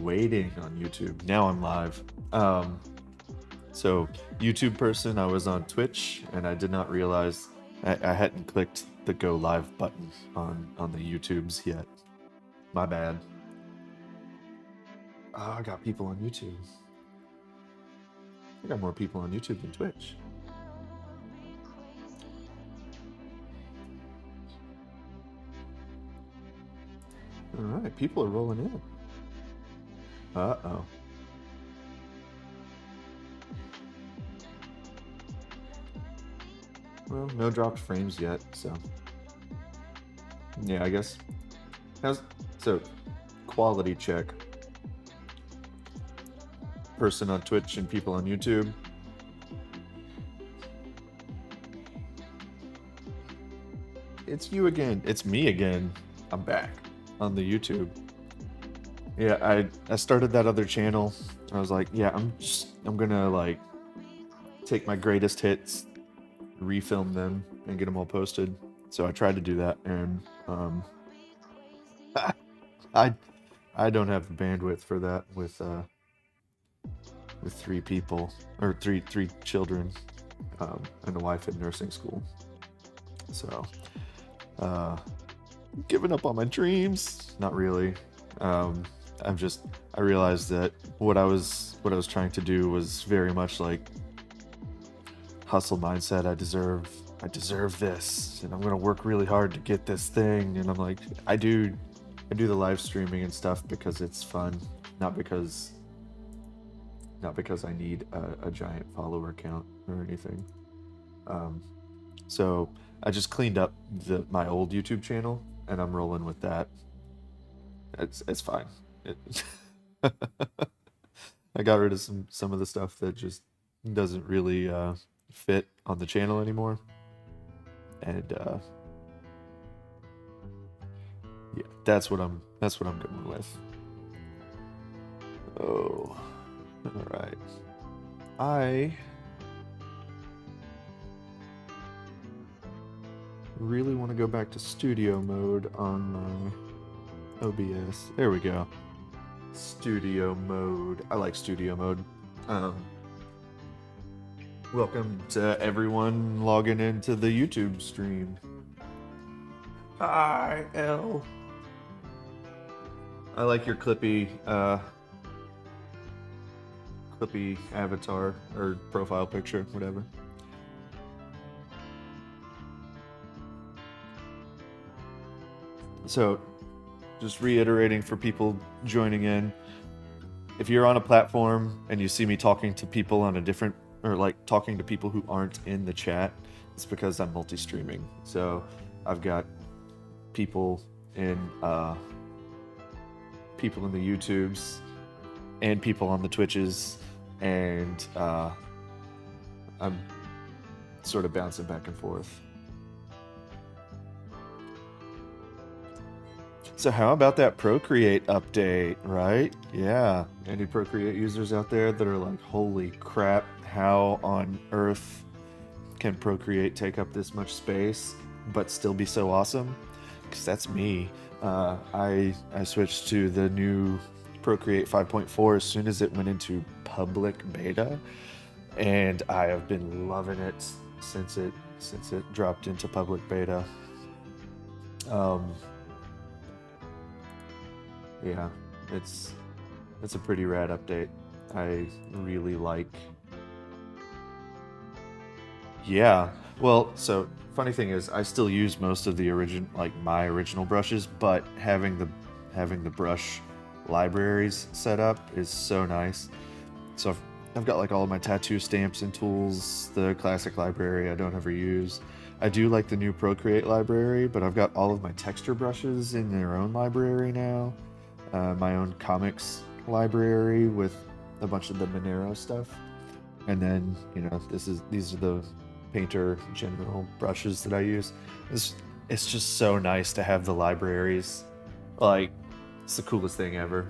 waiting on YouTube. Now I'm live. So YouTube person, I was on Twitch and I did not realize I hadn't clicked the go live button on the YouTubes yet. My bad. Oh, I got people on YouTube. I got more people on YouTube than Twitch. All right, people are rolling in. Uh-oh. Well, no dropped frames yet, so yeah, I guess. So quality check. Person on Twitch and people on YouTube. It's you again. It's me again. I'm back on the YouTube. Yeah, I started that other channel. I was like, yeah, I'm gonna like take my greatest hits, refilm them, and get them all posted. So I tried to do that, and I don't have the bandwidth for that with three people or three children, and a wife in nursing school. So giving up on my dreams. Not really. I realized that what I was trying to do was very much like hustle mindset. I deserve this, and I'm gonna work really hard to get this thing. And I'm like, I do the live streaming and stuff because it's fun, not because I need a giant follower count or anything. So I just cleaned up my old YouTube channel, and I'm rolling with that. It's fine. I got rid of some of the stuff that just doesn't really fit on the channel anymore, and yeah, that's what I'm going with. Oh, all right. I really want to go back to studio mode on my OBS. There we go. Studio mode. I like studio mode. Welcome to everyone logging into the YouTube stream. Hi, L. I like your clippy avatar or profile picture, whatever. So, just reiterating for people joining in, if you're on a platform and you see me talking to people on a different, or like talking to people who aren't in the chat, it's because I'm multi-streaming. So I've got people in the YouTubes and people on the Twitches, and I'm sort of bouncing back and forth. So how about that Procreate update, right? Yeah. Any Procreate users out there that are like, holy crap, how on earth can Procreate take up this much space but still be so awesome? Because that's me. I switched to the new Procreate 5.4 as soon as it went into public beta, and I have been loving it since it dropped into public beta. Yeah, it's a pretty rad update. I really like. Yeah, well, so funny thing is, I still use most of the my original brushes, but having the brush libraries set up is so nice. So I've got like all of my tattoo stamps and tools, the classic library I don't ever use. I do like the new Procreate library, but I've got all of my texture brushes in their own library now. My own comics library with a bunch of the Monero stuff, and then these are the Painter general brushes that I use. It's just so nice to have the libraries. Like, it's the coolest thing ever.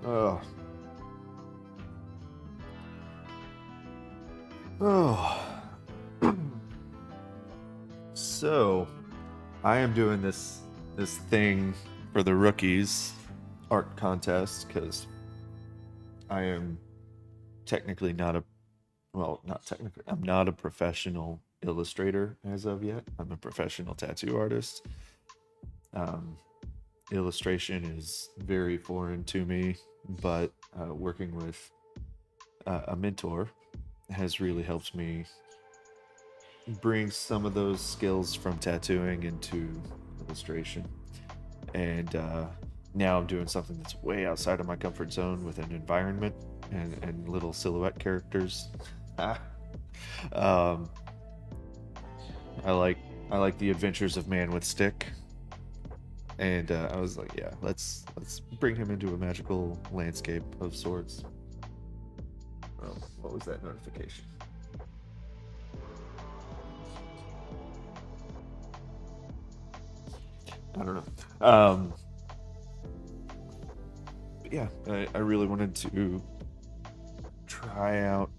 Oh. So I am doing this thing for the rookies art contest because I am technically not a well, not technically. I'm not a professional illustrator as of yet. I'm a professional tattoo artist. Um, Illustration is very foreign to me, but working with a mentor has really helped me bring some of those skills from tattooing into illustration. And now I'm doing something that's way outside of my comfort zone with an environment and little silhouette characters. um, I like I like the adventures of Man with Stick, and I was like, yeah, let's bring him into a magical landscape of sorts. Oh, what was that notification? I don't know. But yeah, I really wanted to try out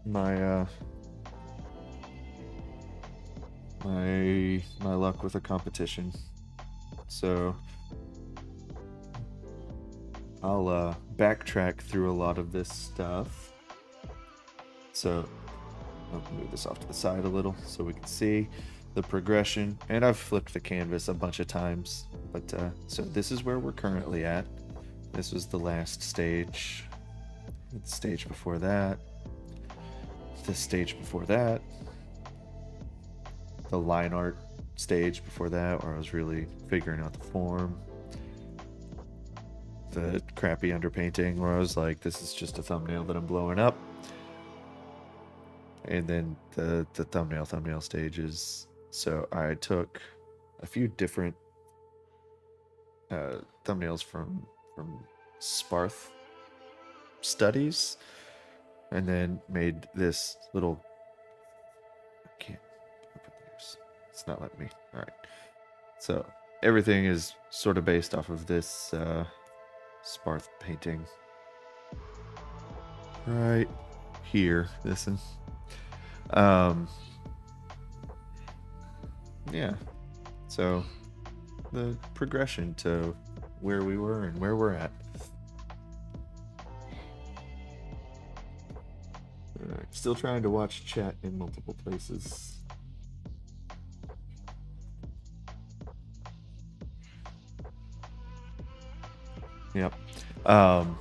my my luck with a competition. So I'll backtrack through a lot of this stuff. So I'll move this off to the side a little so we can see the progression. And I've flipped the canvas a bunch of times, but so this is where we're currently at. This was the last stage. The stage before that. The stage before that. The line art stage before that, where I was really figuring out the form. The crappy underpainting, where I was like, this is just a thumbnail that I'm blowing up. And then the thumbnail stages. So I took a few different thumbnails from Sparth studies, and then made this little. I can't open this. It's not letting me. All right. So everything is sort of based off of this Sparth painting right here. Listen. Yeah. So the progression to where we were and where we're at. Still trying to watch chat in multiple places. Yep. I'm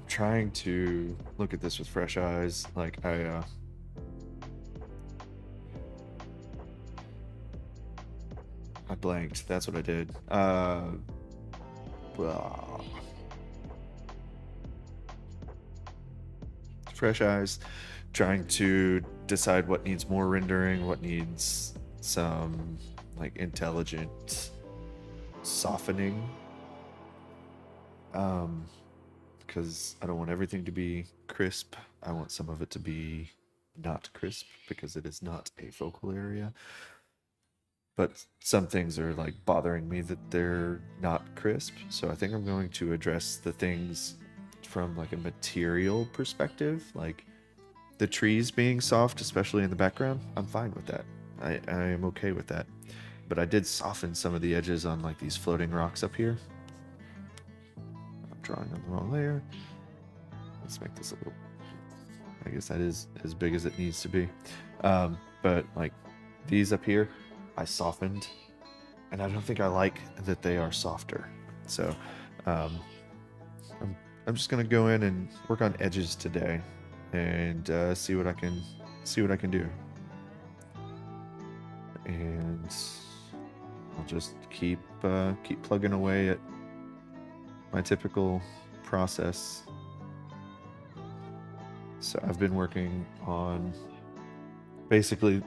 trying to look at this with fresh eyes. Like I blanked. That's what I did. Well, fresh eyes, trying to decide what needs more rendering, what needs some like intelligent softening. Because I don't want everything to be crisp. I want some of it to be not crisp because it is not a focal area. But some things are like bothering me that they're not crisp. So I think I'm going to address the things from like a material perspective, like the trees being soft, especially in the background. I'm fine with that. I am okay with that. But I did soften some of the edges on like these floating rocks up here. I'm drawing on the wrong layer. Let's make this a little, I guess that is as big as it needs to be. But like these up here, I softened, and I don't think I like that they are softer. So I'm just gonna go in and work on edges today, and see what I can do. And I'll just keep plugging away at my typical process. So I've been working on basically,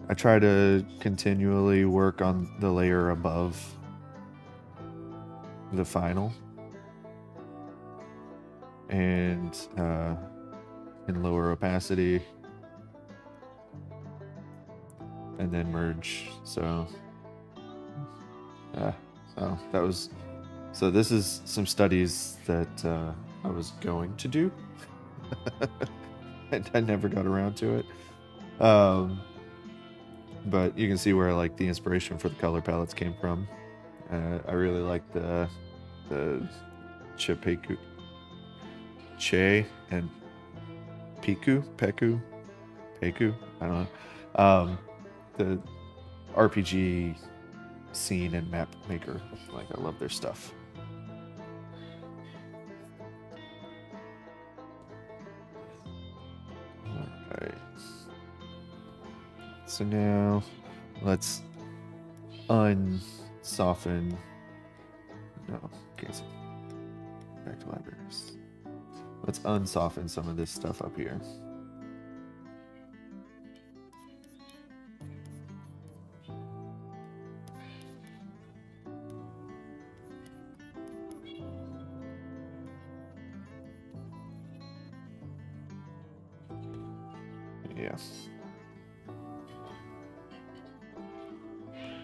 I try to continually work on the layer above the final, and in lower opacity, and then merge. So that was, so this is some studies that I was going to do and I never got around to it. But you can see where like the inspiration for the color palettes came from. I really like the Chepeku, Che and Peku. I don't know. The RPG scene and map maker. Like, I love their stuff. Alright. So now let's unsoften. No, okay, so back to libraries. Let's unsoften some of this stuff up here. Yeah.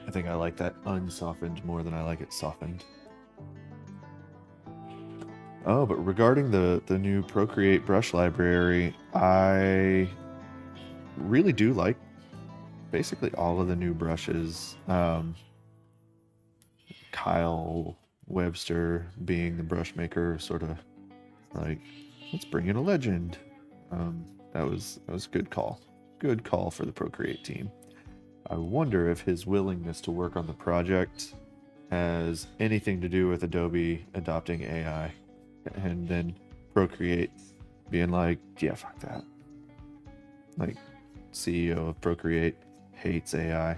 I think I like that unsoftened more than I like it softened. Oh, but regarding the new Procreate brush library, I really do like basically all of the new brushes. Kyle Webster being the brush maker, sort of like, let's bring in a legend. That was a good call. Good call for the Procreate team. I wonder if his willingness to work on the project has anything to do with Adobe adopting AI and then Procreate being like, yeah, fuck that. Like, CEO of Procreate hates AI.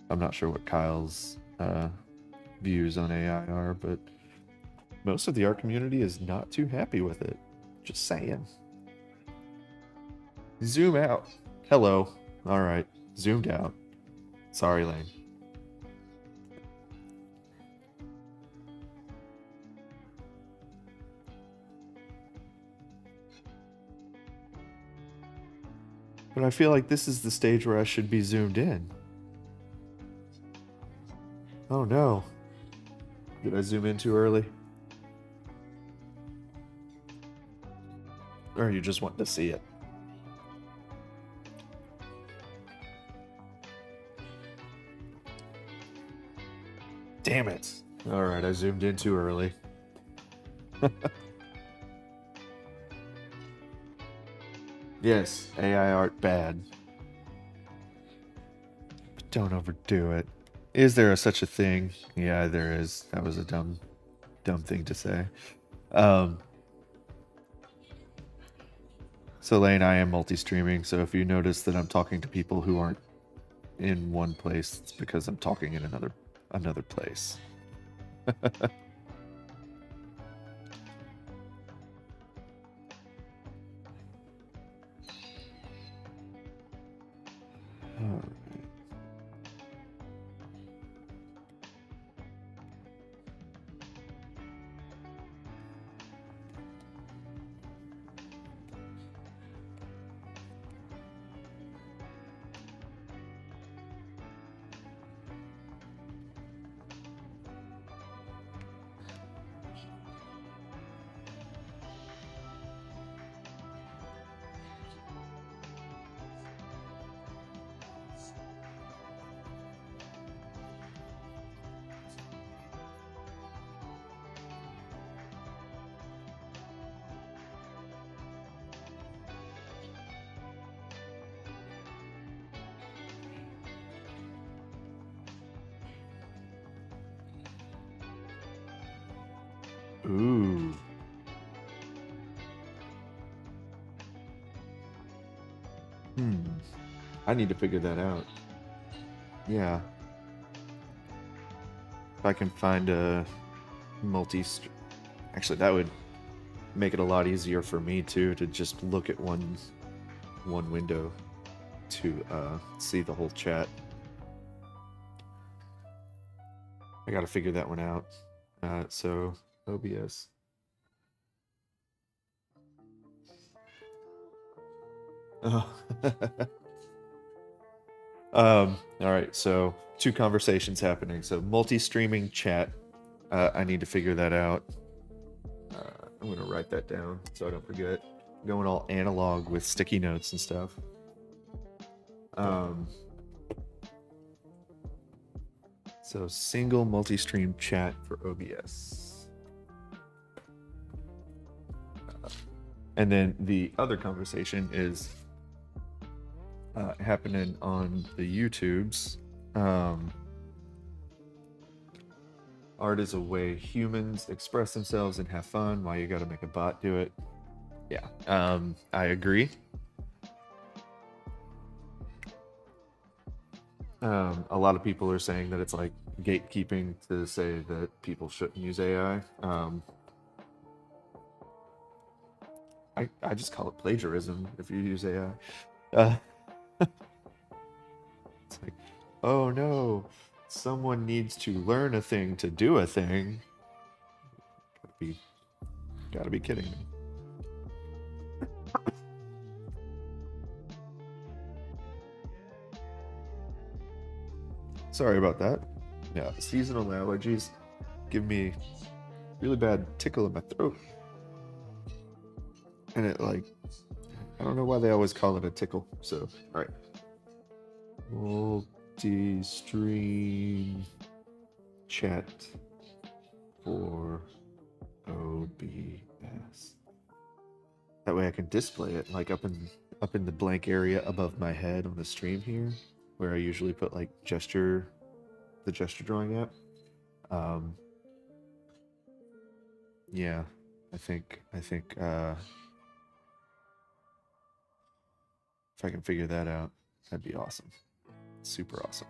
I'm not sure what Kyle's views on AI are, but most of the art community is not too happy with it. Just saying. Zoom out. Hello. All right. Zoomed out. Sorry, Lane. But I feel like this is the stage where I should be zoomed in. Oh no. Did I zoom in too early? Or you just want to see it? Damn it. Alright, I zoomed in too early. Yes, AI art bad. But don't overdo it. Is there such a thing? Yeah, there is. That was a dumb thing to say. So Lane, I am multi-streaming, so if you notice that I'm talking to people who aren't in one place, it's because I'm talking in another place. Ooh. I need to figure that out. Yeah. If I can find a actually, that would make it a lot easier for me too to just look at one window to see the whole chat. I gotta figure that one out. So OBS. Oh. All right, so two conversations happening. So multi-streaming chat. I need to figure that out. I'm gonna write that down so I don't forget. Going all analog with sticky notes and stuff. So single multi-stream chat for OBS. And then the other conversation is happening on the YouTubes. Art is a way humans express themselves and have fun. Why you gotta make a bot do it? Yeah, I agree. A lot of people are saying that it's like gatekeeping to say that people shouldn't use AI. I just call it plagiarism if you use AI. It's like, oh no, someone needs to learn a thing to do a thing. Gotta be kidding me. Sorry about that. Yeah, seasonal allergies give me really bad tickle in my throat. And it like, I don't know why they always call it a tickle. So, all right. Multi-stream chat for OBS. That way I can display it like up in the blank area above my head on the stream here, where I usually put like the gesture drawing app. Yeah, I think if I can figure that out, that'd be awesome. Super awesome.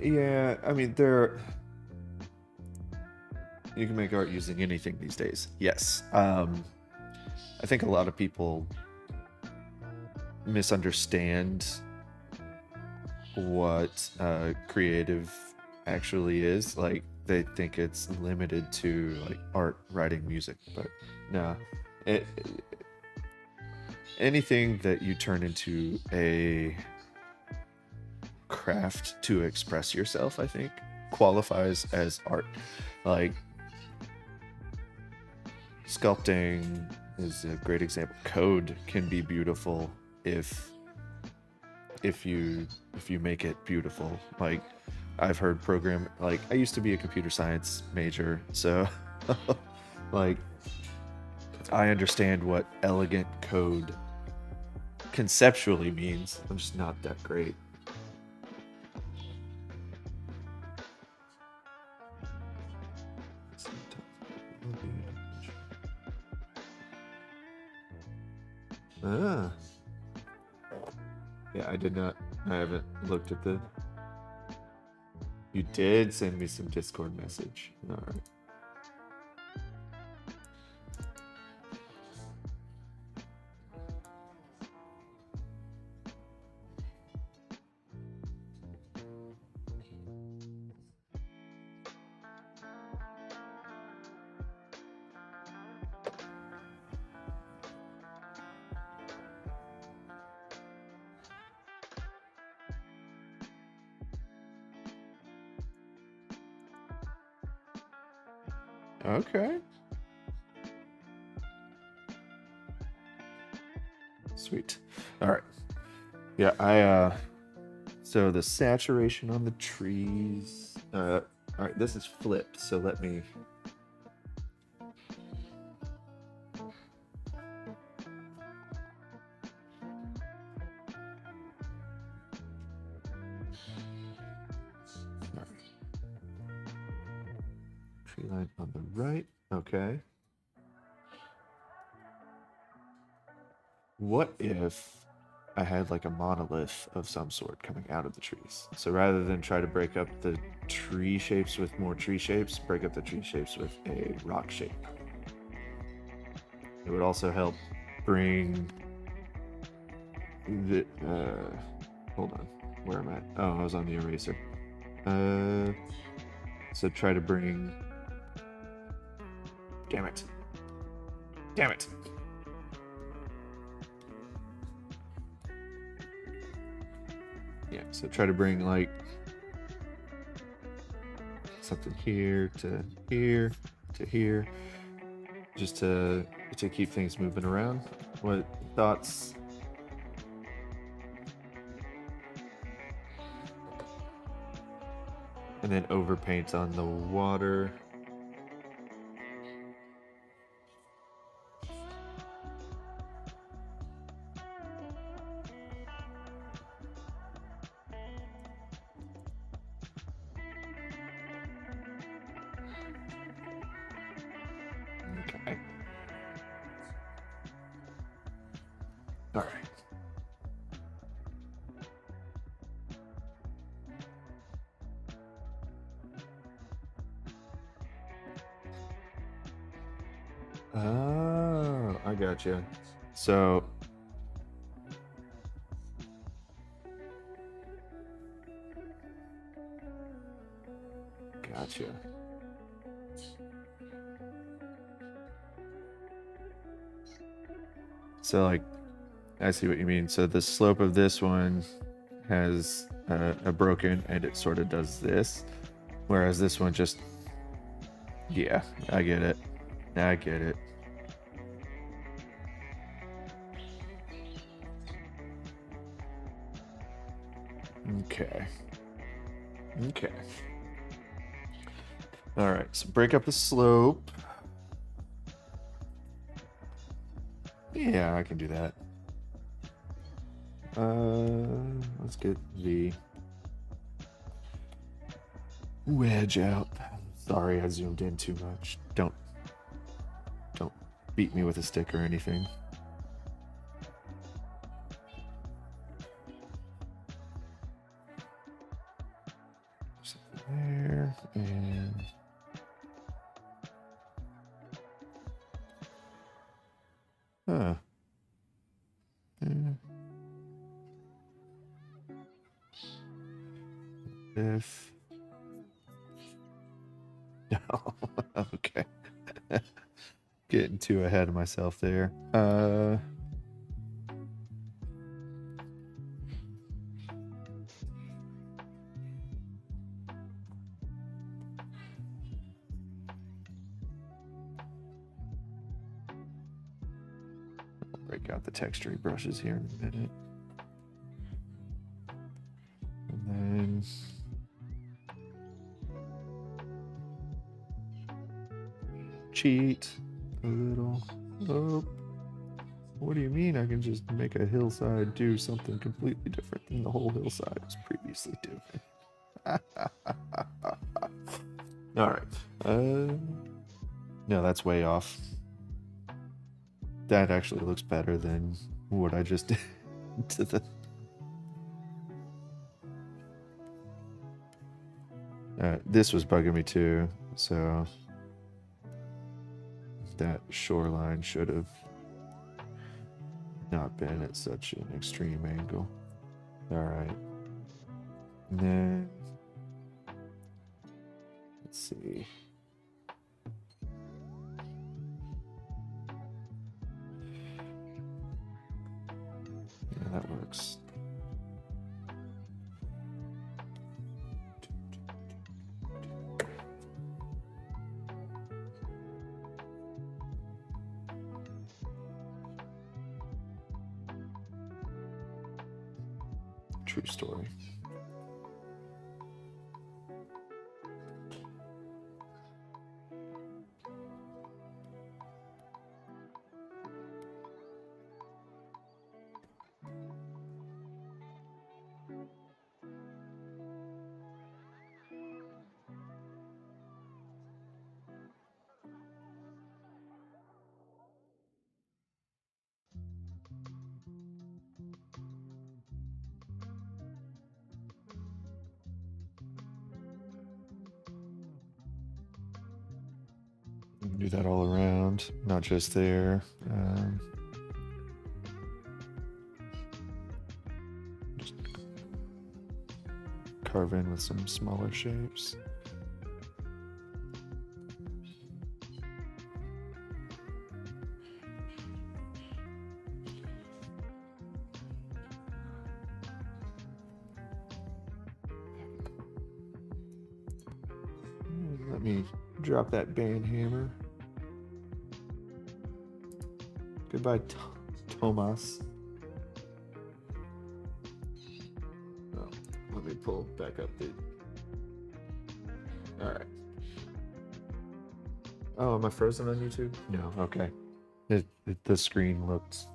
Yeah, I mean, you can make art using anything these days. Yes. I think a lot of people misunderstand what creative actually is. Like, they think it's limited to like art, writing, music, but no. Anything that you turn into a craft to express yourself, I think, qualifies as art. Like, sculpting is a great example. Code can be beautiful if you make it beautiful. Like, I've heard like, I used to be a computer science major, so like, I understand what elegant code conceptually means. I'm just not that great. Yeah, I haven't looked at the... You did send me some Discord message. All right. Okay. Sweet. All right. Yeah, so the saturation on the trees. All right, this is flipped, so let me... Tree line on the right. Okay. What if I had like a monolith of some sort coming out of the trees? So rather than try to break up the tree shapes with more tree shapes, break up the tree shapes with a rock shape. It would also help bring the... hold on. Where am I? Oh, I was on the eraser. So try to bring... Damn it. Damn it. Yeah, so try to bring like something here to here to here. just to keep things moving around. What thoughts? And then overpaint on the water. Okay. All right. Oh, I gotcha. So, gotcha. So, like, I see what you mean. So the slope of this one has a broken, and it sort of does this, whereas this one just, yeah, I get it. I get it. Okay. Okay. All right. So break up the slope. Yeah, I can do that. Let's get the wedge out. Sorry, I zoomed in too much. Don't beat me with a stick or anything. There and huh. If no, okay. Getting too ahead of myself there. Break out the textury brushes here in a minute. And then cheat a little. Oh, what do you mean I can just make a hillside do something completely different than the whole hillside was previously doing? All right. No, that's way off. That actually looks better than what I just did to the. This was bugging me too, so that shoreline should have not been at such an extreme angle. All right. And then let's see. Yeah, that works. True story. Do that all around, not just there. Just carve in with some smaller shapes. Let me drop that band hammer. Goodbye, Tomas. Oh, let me pull back up the. All right. Oh, am I frozen on YouTube? No. Okay. The screen looked.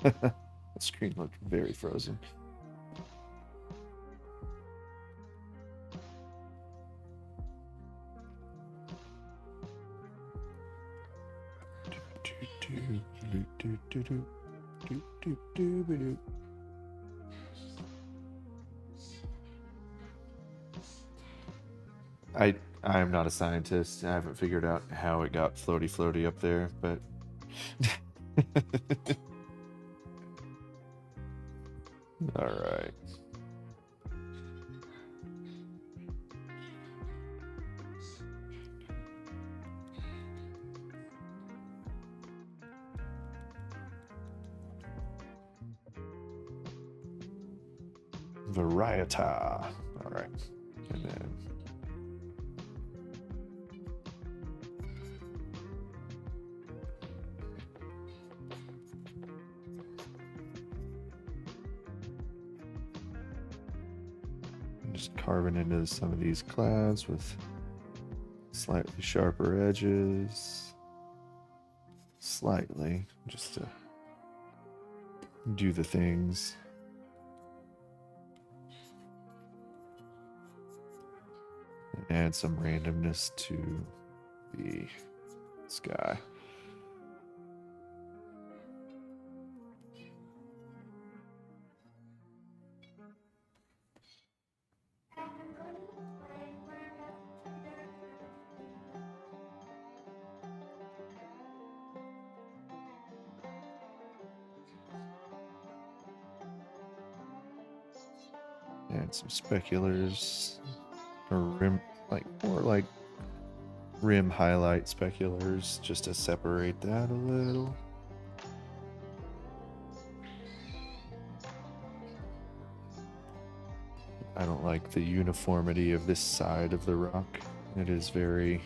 The screen looked very frozen. I'm not a scientist. I haven't figured out how it got floaty up there, but all right. Varieta. All right. And then I'm just carving into some of these clouds with slightly sharper edges. Slightly, just to do the things. And add some randomness to the sky. Add some speculars, or rim, more like rim highlight speculars, just to separate that a little. I don't like the uniformity of this side of the rock. It is very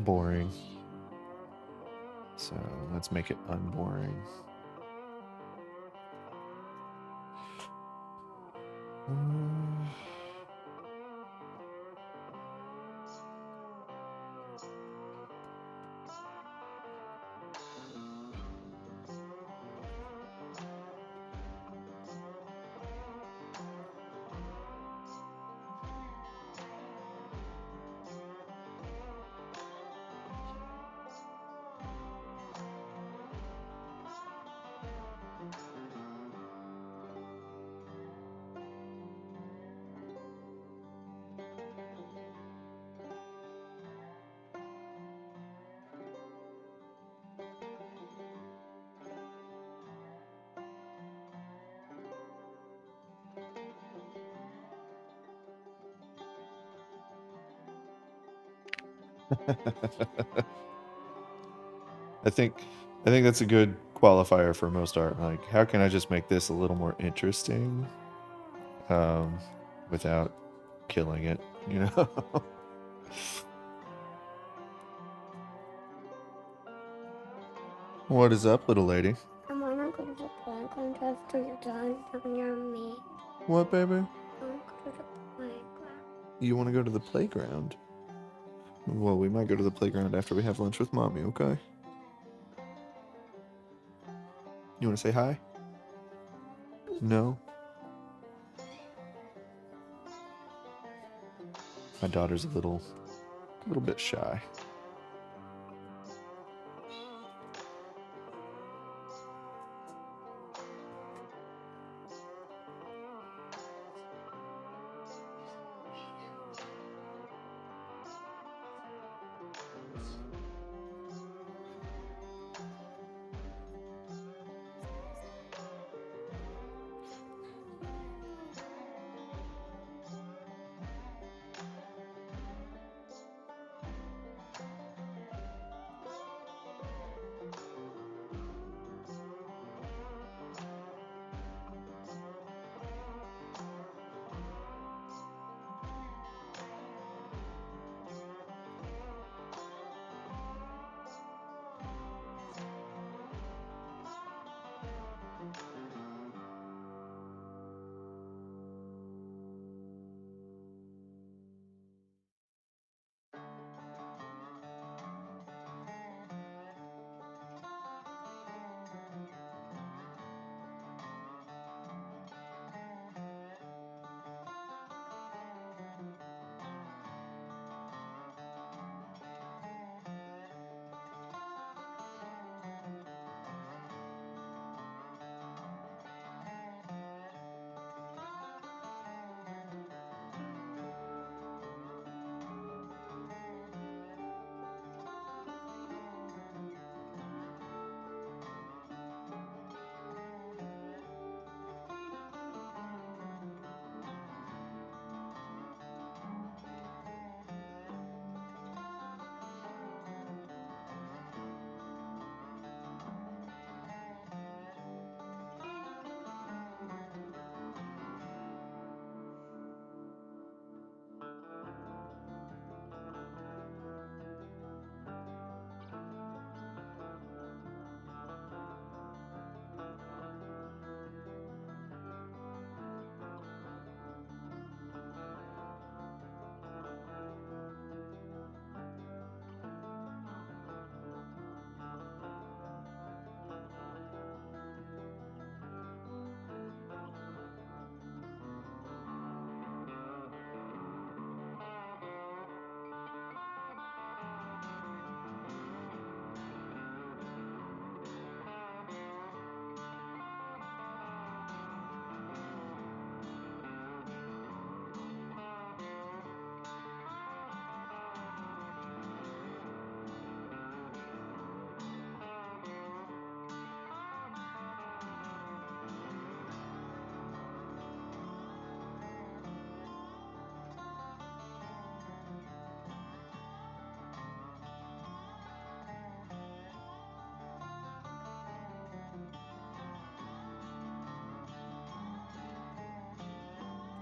boring. So let's make it unboring. I think that's a good qualifier for most art. Like, how can I just make this a little more interesting, without killing it? You know. What is up, little lady? I wanna go to the playground after you're done on your meat. What, baby? I wanna go to the playground. You want to go to the playground? Well, we might go to the playground after we have lunch with mommy. Okay. You want to say hi? No? My daughter's a little bit shy.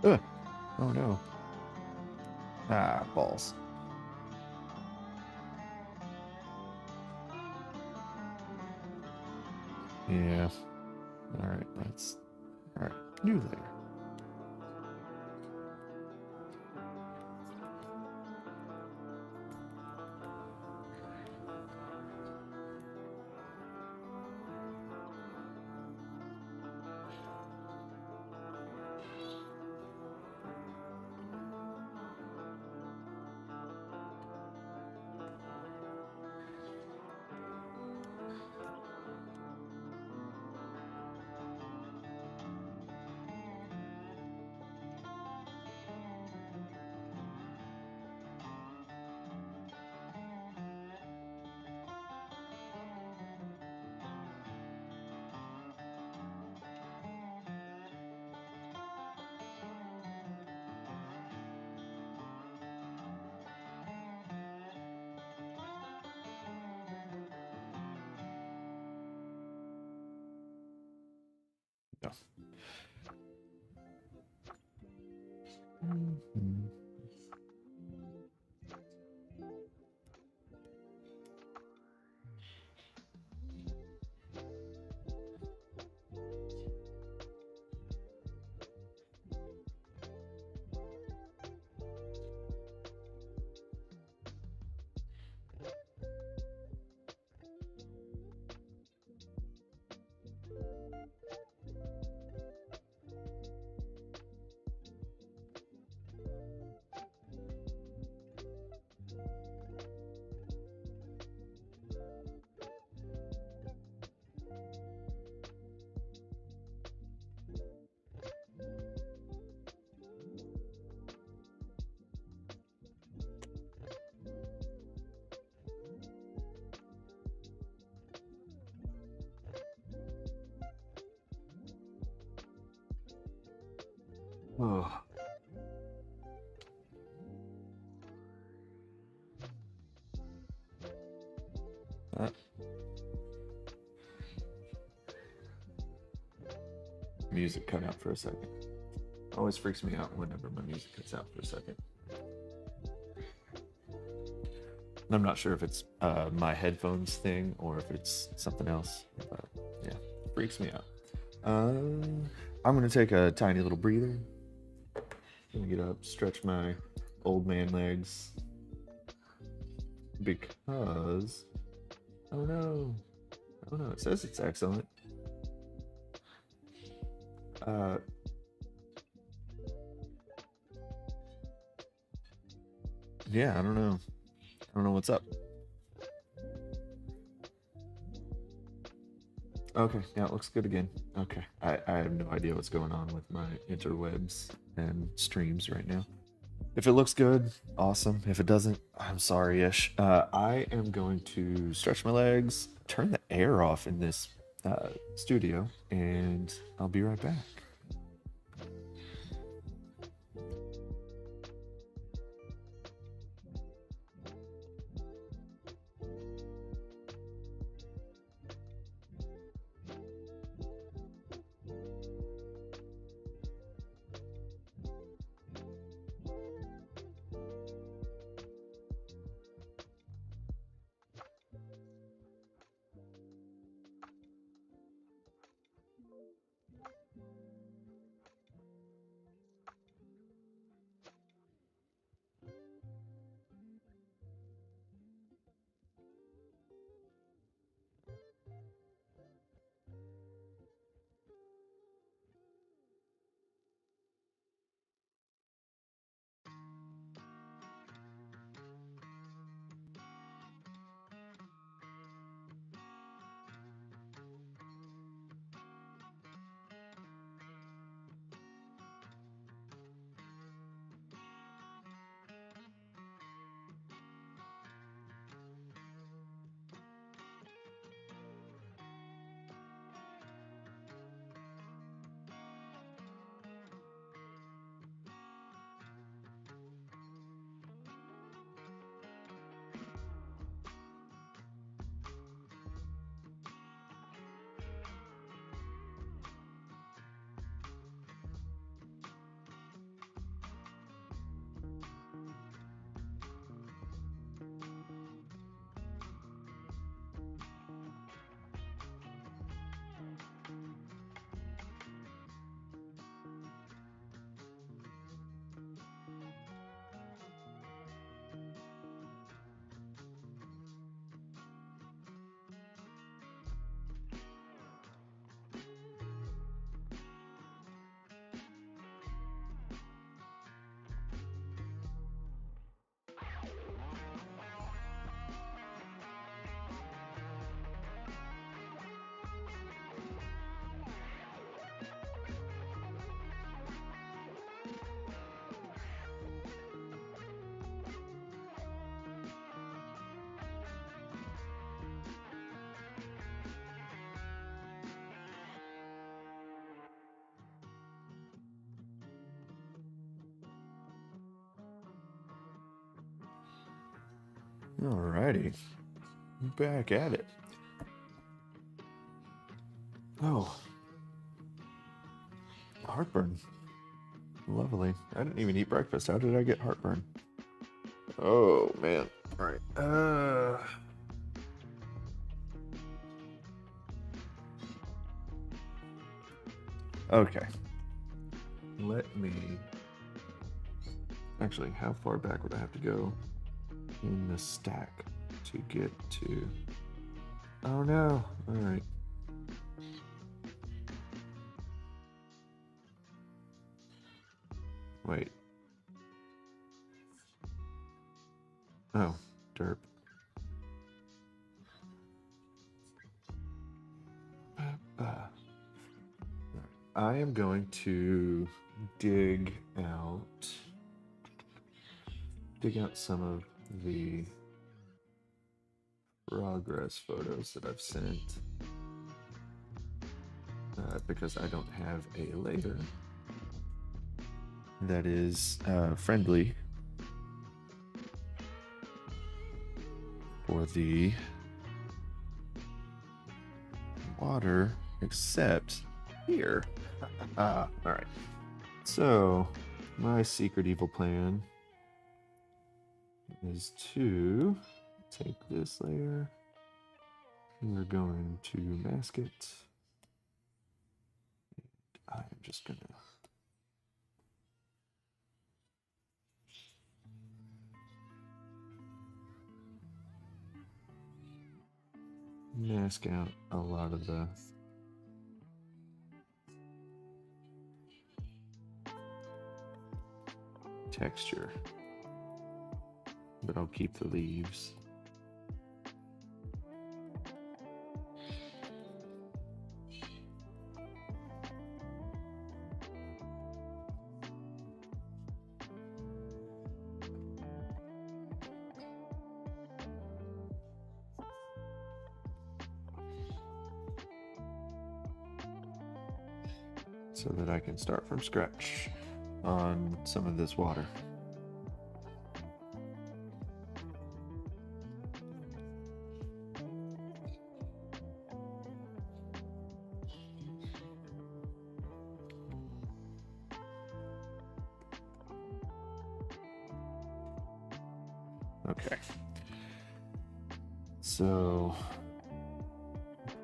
Ugh. Oh no. Ah, balls. Yeah. All right. That's all right. New layer. Yeah. Mhm. Oh. Uh, music cut out for a second. Always freaks me out whenever my music cuts out for a second. And I'm not sure if it's my headphones thing or if it's something else. But yeah, freaks me out. I'm gonna take a tiny little breather. Gonna get up, stretch my old man legs because oh no, oh no, it says it's excellent. Uh, yeah, I don't know. I don't know what's up. Okay, yeah, it looks good again. Okay, I have no idea what's going on with my interwebs and streams right now. If it looks good, awesome. If it doesn't, I'm sorry-ish. I am going to stretch my legs, turn the air off in this studio, and I'll be right back. Alrighty. Back at it. Oh. Heartburn. Lovely. I didn't even eat breakfast. How did I get heartburn? Oh, man. Alright. Okay. Let me... Actually, how far back would I have to go in the stack to get to... Oh no. Alright. Wait. Oh, derp. I am going to dig out some of the progress photos that I've sent because I don't have a layer that is friendly for the water, except here. All right. So my secret evil plan is to take this layer. We're going to mask it. I'm just gonna mask out a lot of the texture, but I'll keep the leaves. So that I can start from scratch on some of this water. Okay. So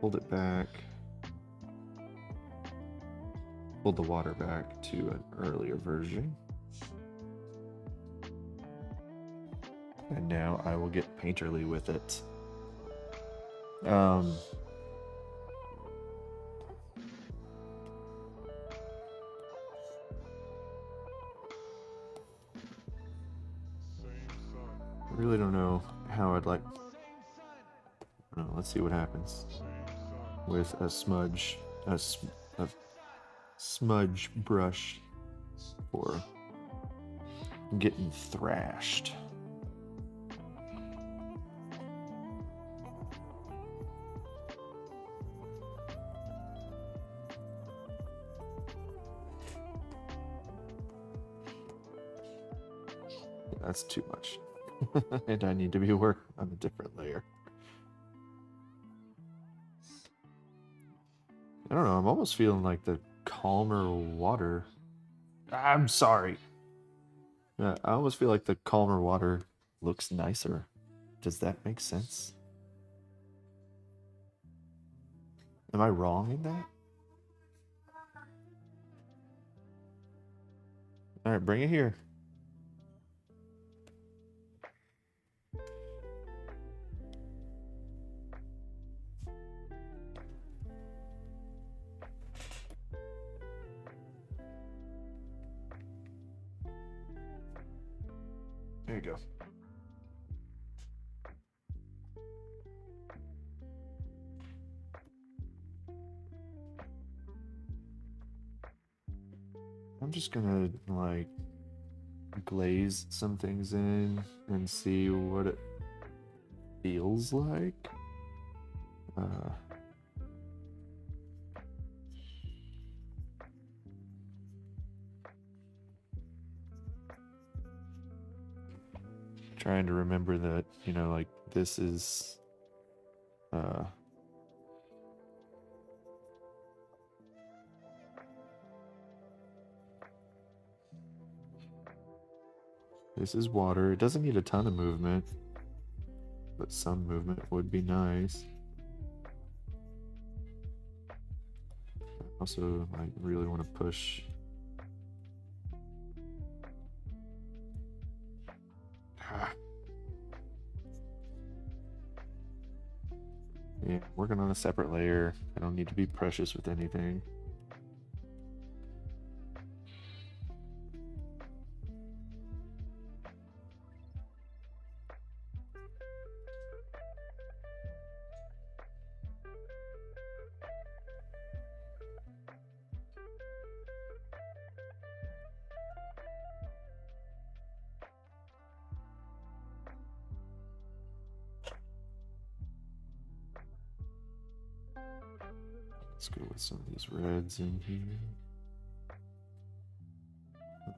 pulled it back. Pulled the water back to an earlier version. And now I will get painterly with it. I really don't know how I'd like... No, let's see what happens with a smudge, a smudge brush for getting thrashed. That's too much. And I need to be working on a different layer. I don't know, I'm almost feeling like the calmer water... I'm sorry. I almost feel like the calmer water looks nicer. Does that make sense? Am I wrong in that? Alright, bring it here. There you go. I'm just gonna, like, glaze some things in and see what it feels like. trying to remember that, you know, like this is this is water. It doesn't need a ton of movement, but some movement would be nice. I also, like, really want to push. Yeah, working on a separate layer. I don't need to be precious with anything. Let's go with some of these reds in here.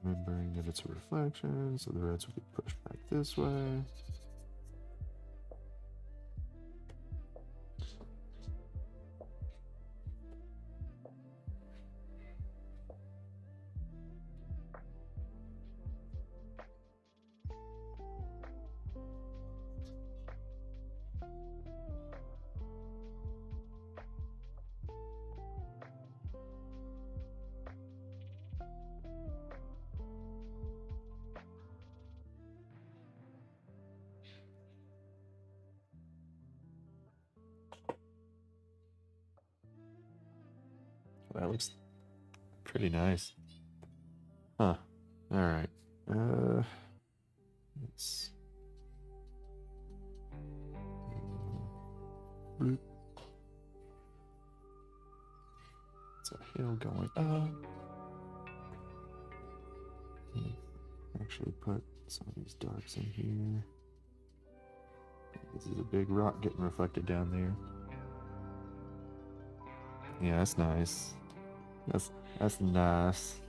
Remembering that it's a reflection, so the reds will be pushed back this way. That looks pretty nice. Huh. Alright. Let's... Bloop. It's a hill going up. Actually put some of these darks in here. This is a big rock getting reflected down there. Yeah, that's nice. That's nice.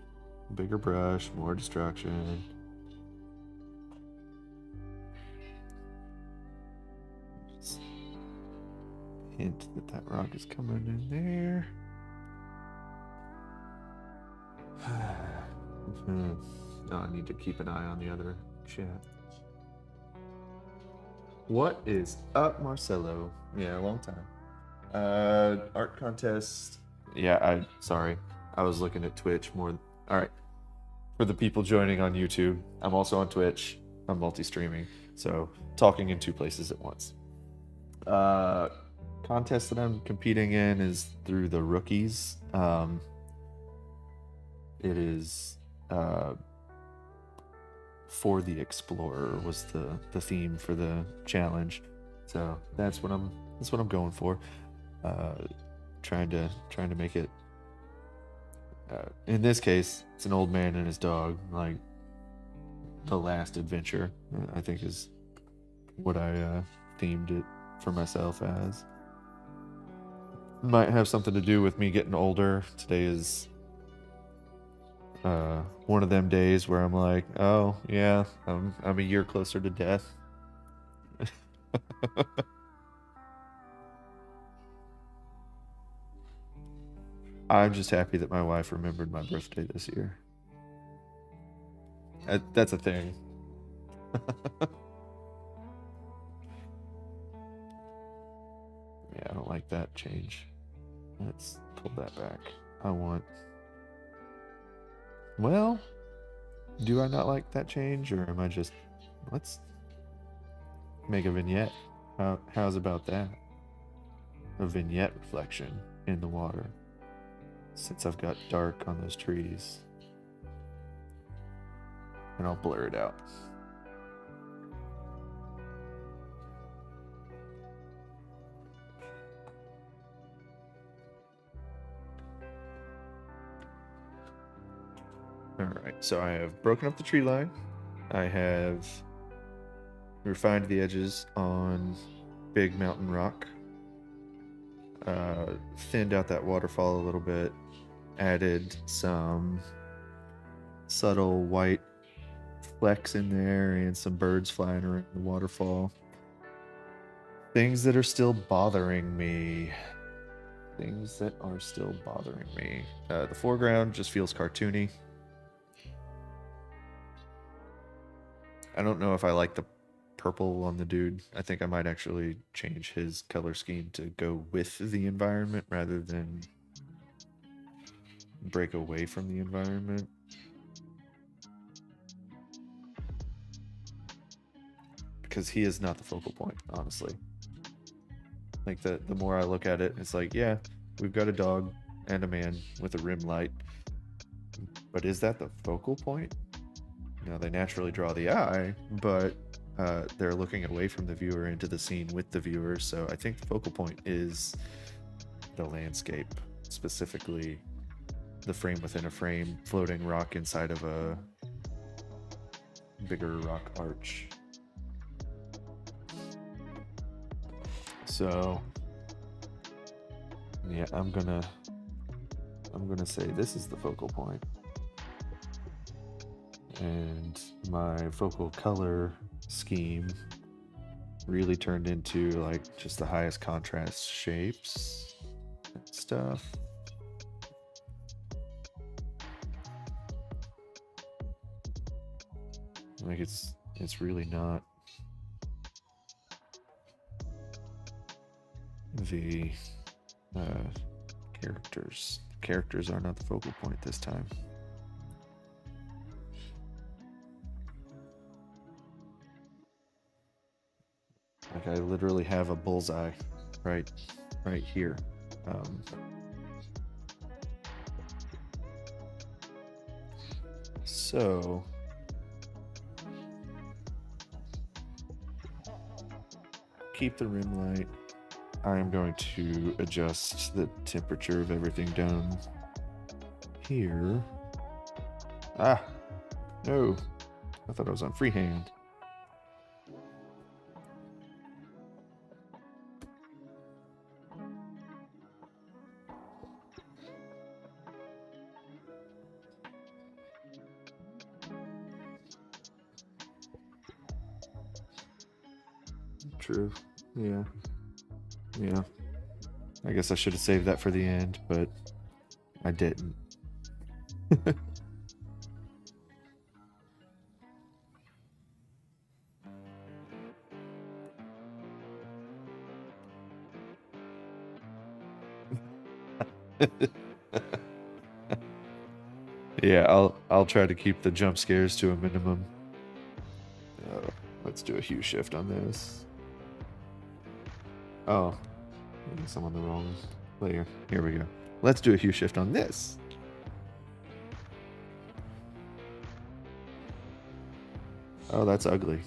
Bigger brush, more destruction. Just hint that that rock is coming in there. Oh, I need to keep an eye on the other chat. What is up, Marcelo? Yeah, a long time. Art contest. Yeah, sorry. I was looking at Twitch more. All right. For the people joining on YouTube, I'm also on Twitch. I'm multi-streaming, so talking in two places at once. Contest that I'm competing in is through the rookies. It is For the Explorer was the theme for the challenge, so that's what I'm going for. Trying to make it. In this case, it's an old man and his dog, like the last adventure. I think is what I themed it for myself as. Might have something to do with me getting older. Today is one of them days where I'm like, oh yeah, I'm a year closer to death. I'm just happy that my wife remembered my birthday this year. That's a thing. Yeah, I don't like that change. Let's pull that back. Well, do I not like that change, or am I just... Let's make a vignette. How's about that? A vignette reflection in the water. Since I've got dark on those trees. And I'll blur it out. Alright, so I have broken up the tree line. I have refined the edges on Big Mountain Rock. Thinned out that waterfall a little bit. Added some subtle white flecks in there and some birds flying around the waterfall. Things that are still bothering me. Things that are still bothering me. The foreground just feels cartoony. I don't know if I like the purple on the dude. I think I might actually change his color scheme to go with the environment rather than break away from the environment. Because he is not the focal point, honestly. Like, the more I look at it, it's like, yeah, we've got a dog and a man with a rim light. But is that the focal point? You know, they naturally draw the eye, but they're looking away from the viewer into the scene with the viewer. So I think the focal point is the landscape, specifically the frame within a frame, floating rock inside of a bigger rock arch. So yeah, I'm gonna say this is the focal point. And my focal color scheme really turned into like just the highest contrast shapes and stuff. Like it's really not the characters. Characters are not the focal point this time. Like I literally have a bullseye right here. So keep the rim light. I am going to adjust the temperature of everything down here. Ah, no. I thought I was on freehand. True. Yeah. Yeah. I guess I should have saved that for the end, but I didn't. Yeah, I'll try to keep the jump scares to a minimum. Let's do a hue shift on this. Oh, I guess I'm on the wrong layer. Here we go. Let's do a hue shift on this. Oh, that's ugly.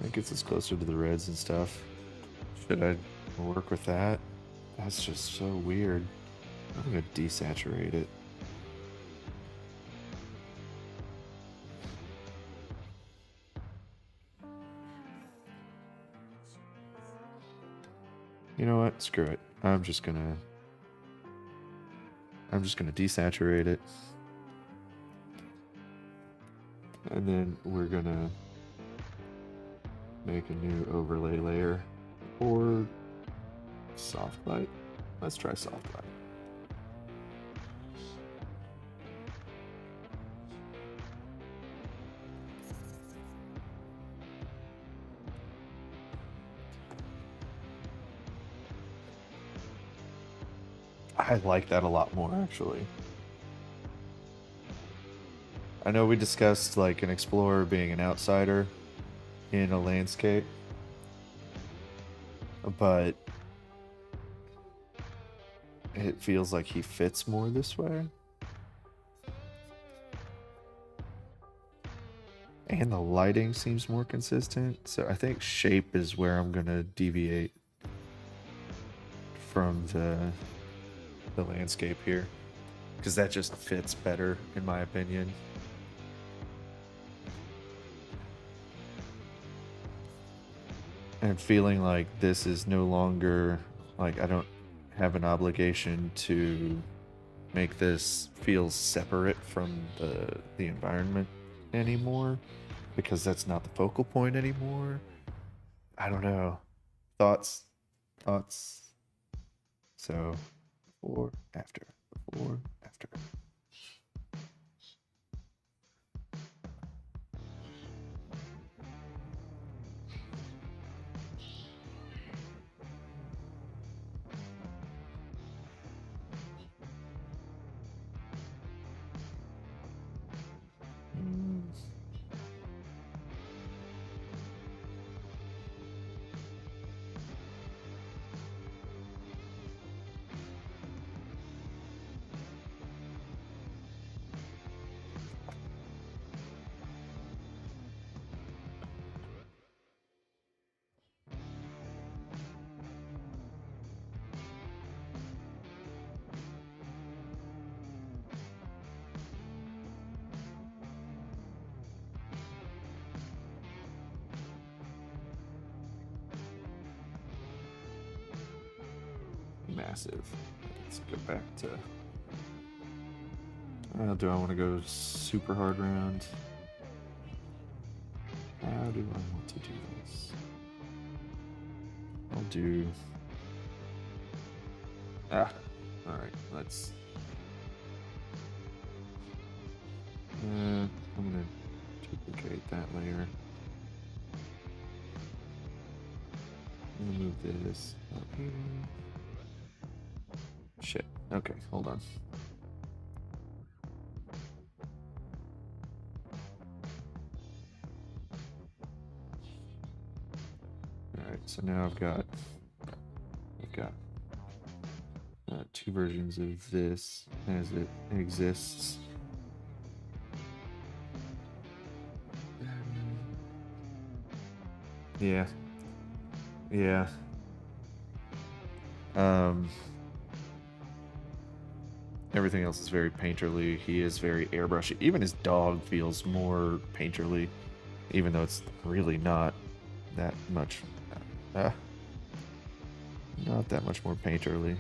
That gets us closer to the reds and stuff. Should I work with that? That's just so weird. I'm gonna desaturate it. You know what? Screw it. I'm just gonna desaturate it. And then we're gonna make a new overlay layer or soft light. Let's try soft light. I like that a lot more, actually. I know we discussed like an explorer being an outsider in a landscape, but it feels like he fits more this way. And the lighting seems more consistent, so I think shape is where I'm gonna deviate from the landscape here, because that just fits better in my opinion. And feeling like this is no longer like I don't have an obligation to make this feel separate from the environment anymore, because that's not the focal point anymore. I don't know. Thoughts? Thoughts? So, before, after, before, after. Massive. Let's go back to. Do I want to go super hard round? How do I want to do this? I'll do. All right. Let's. I'm gonna duplicate that layer. I'm gonna move this up here. Shit. Okay, hold on. Alright, so now I've got two versions of this as it exists. Yeah. Yeah. Everything else is very painterly. He is very airbrushy. Even his dog feels more painterly, even though it's really not that much. Not that much more painterly.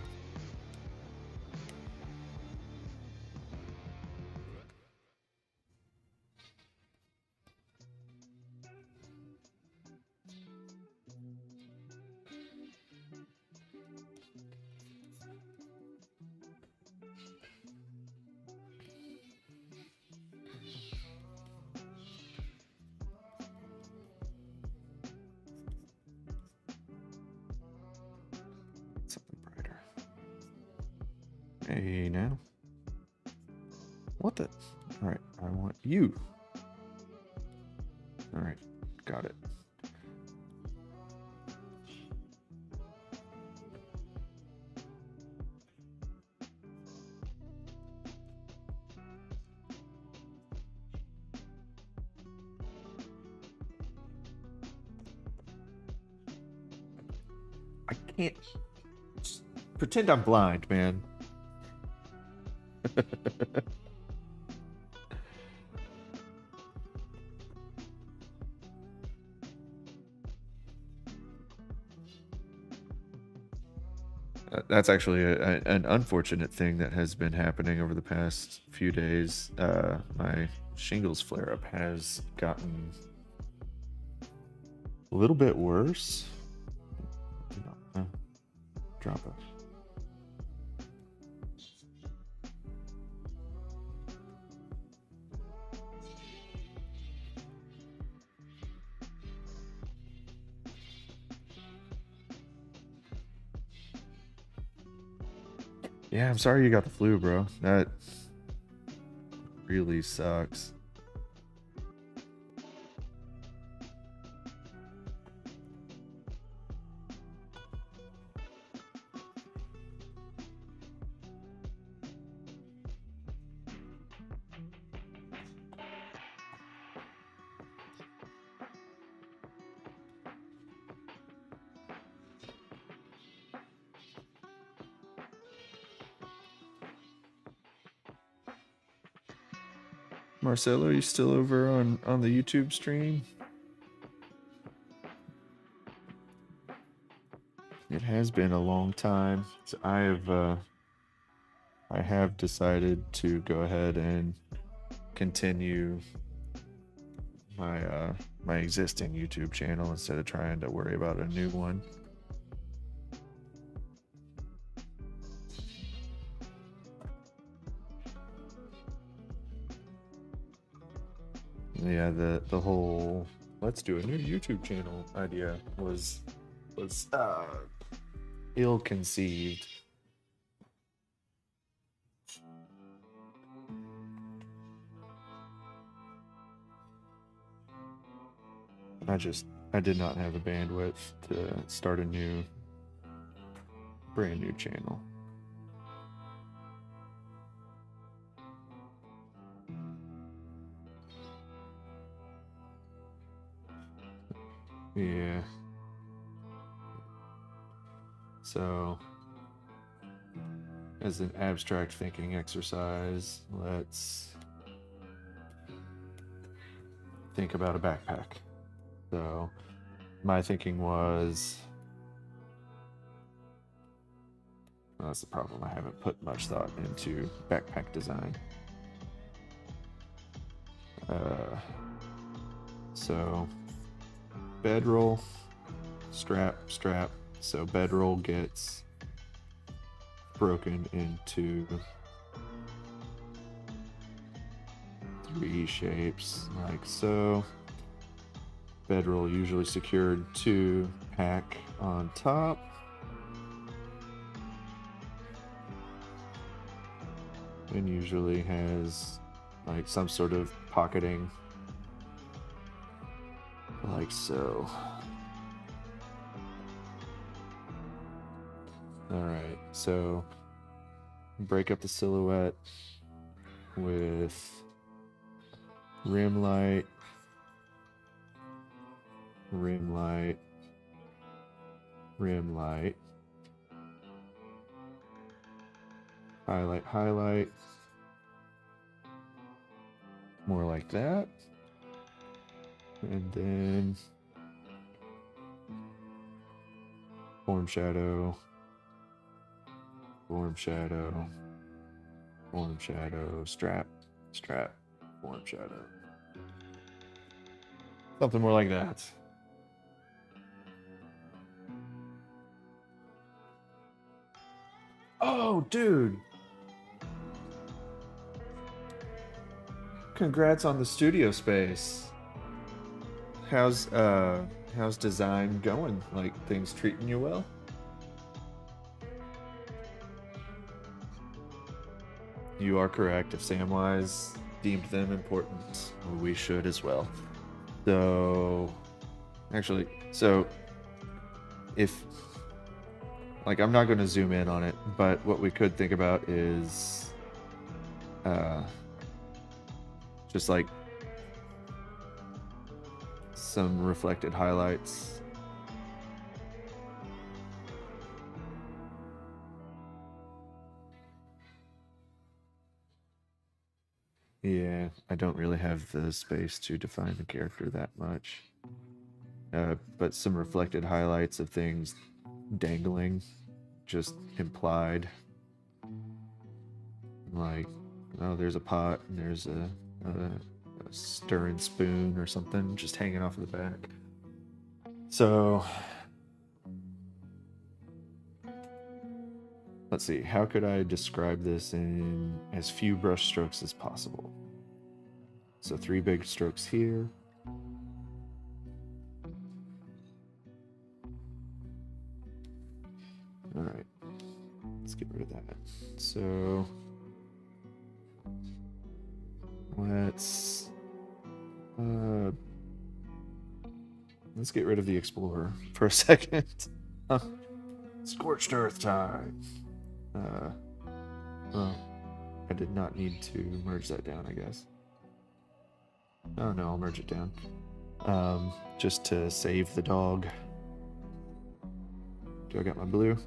Something brighter. Hey, now. What the? Alright, I want you. Alright, got it. I can't just pretend I'm blind, man. That's actually an unfortunate thing that has been happening over the past few days. My shingles flare up has gotten a little bit worse. Drop it. Yeah, I'm sorry you got the flu, bro. That really sucks. Marcelo, are you still over on the YouTube stream? It has been a long time. So I've I have decided to go ahead and continue my existing YouTube channel instead of trying to worry about a new one. Yeah, the whole let's do a new YouTube channel idea was ill-conceived. I did not have the bandwidth to start a brand new channel. Yeah. So, as an abstract thinking exercise, let's think about a backpack. So, my thinking was, well, that's the problem. I haven't put much thought into backpack design. So, bedroll, strap. So bedroll gets broken into 3 shapes, like so. Bedroll usually secured to pack on top. And usually has like some sort of pocketing, like so. Alright, so break up the silhouette with rim light, highlight, more like that, and then form shadow, strap, form shadow. Something more like that. Oh, dude. Congrats on the studio space. How's design going? Like, things treating you well? You are correct. If Samwise deemed them important, we should as well. So, actually, if, like, I'm not going to zoom in on it, but what we could think about is, just like some reflected highlights. Yeah, I don't really have the space to define the character that much. But some reflected highlights of things dangling, just implied. Like, oh, there's a pot and there's a stirring spoon or something just hanging off of the back. So, let's see, how could I describe this in as few brush strokes as possible? So 3 big strokes here. All right, let's get rid of that. So let's get rid of the Explorer for a second. Scorched Earth time. Well, I did not need to merge that down, I guess. Oh no, I'll merge it down. Just to save the dog. Do I got my blue?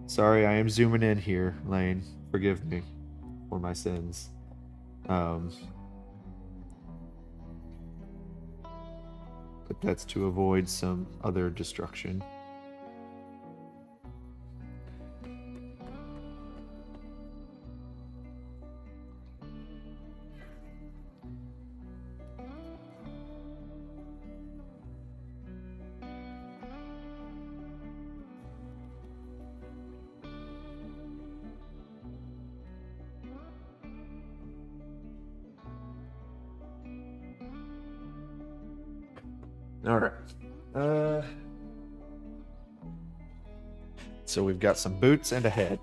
Sorry, I am zooming in here, Lane. Forgive me for my sins. But that's to avoid some other destruction. All right. So we've got some boots and a head.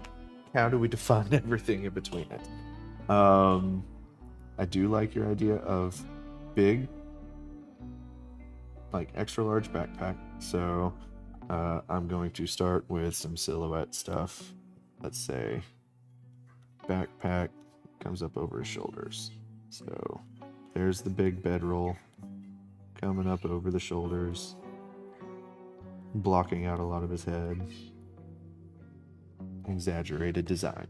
How do we define everything in between it? I do like your idea of big, like extra large backpack. So I'm going to start with some silhouette stuff. Let's say backpack comes up over his shoulders. So there's the big bedroll coming up over the shoulders, blocking out a lot of his head. Exaggerated design.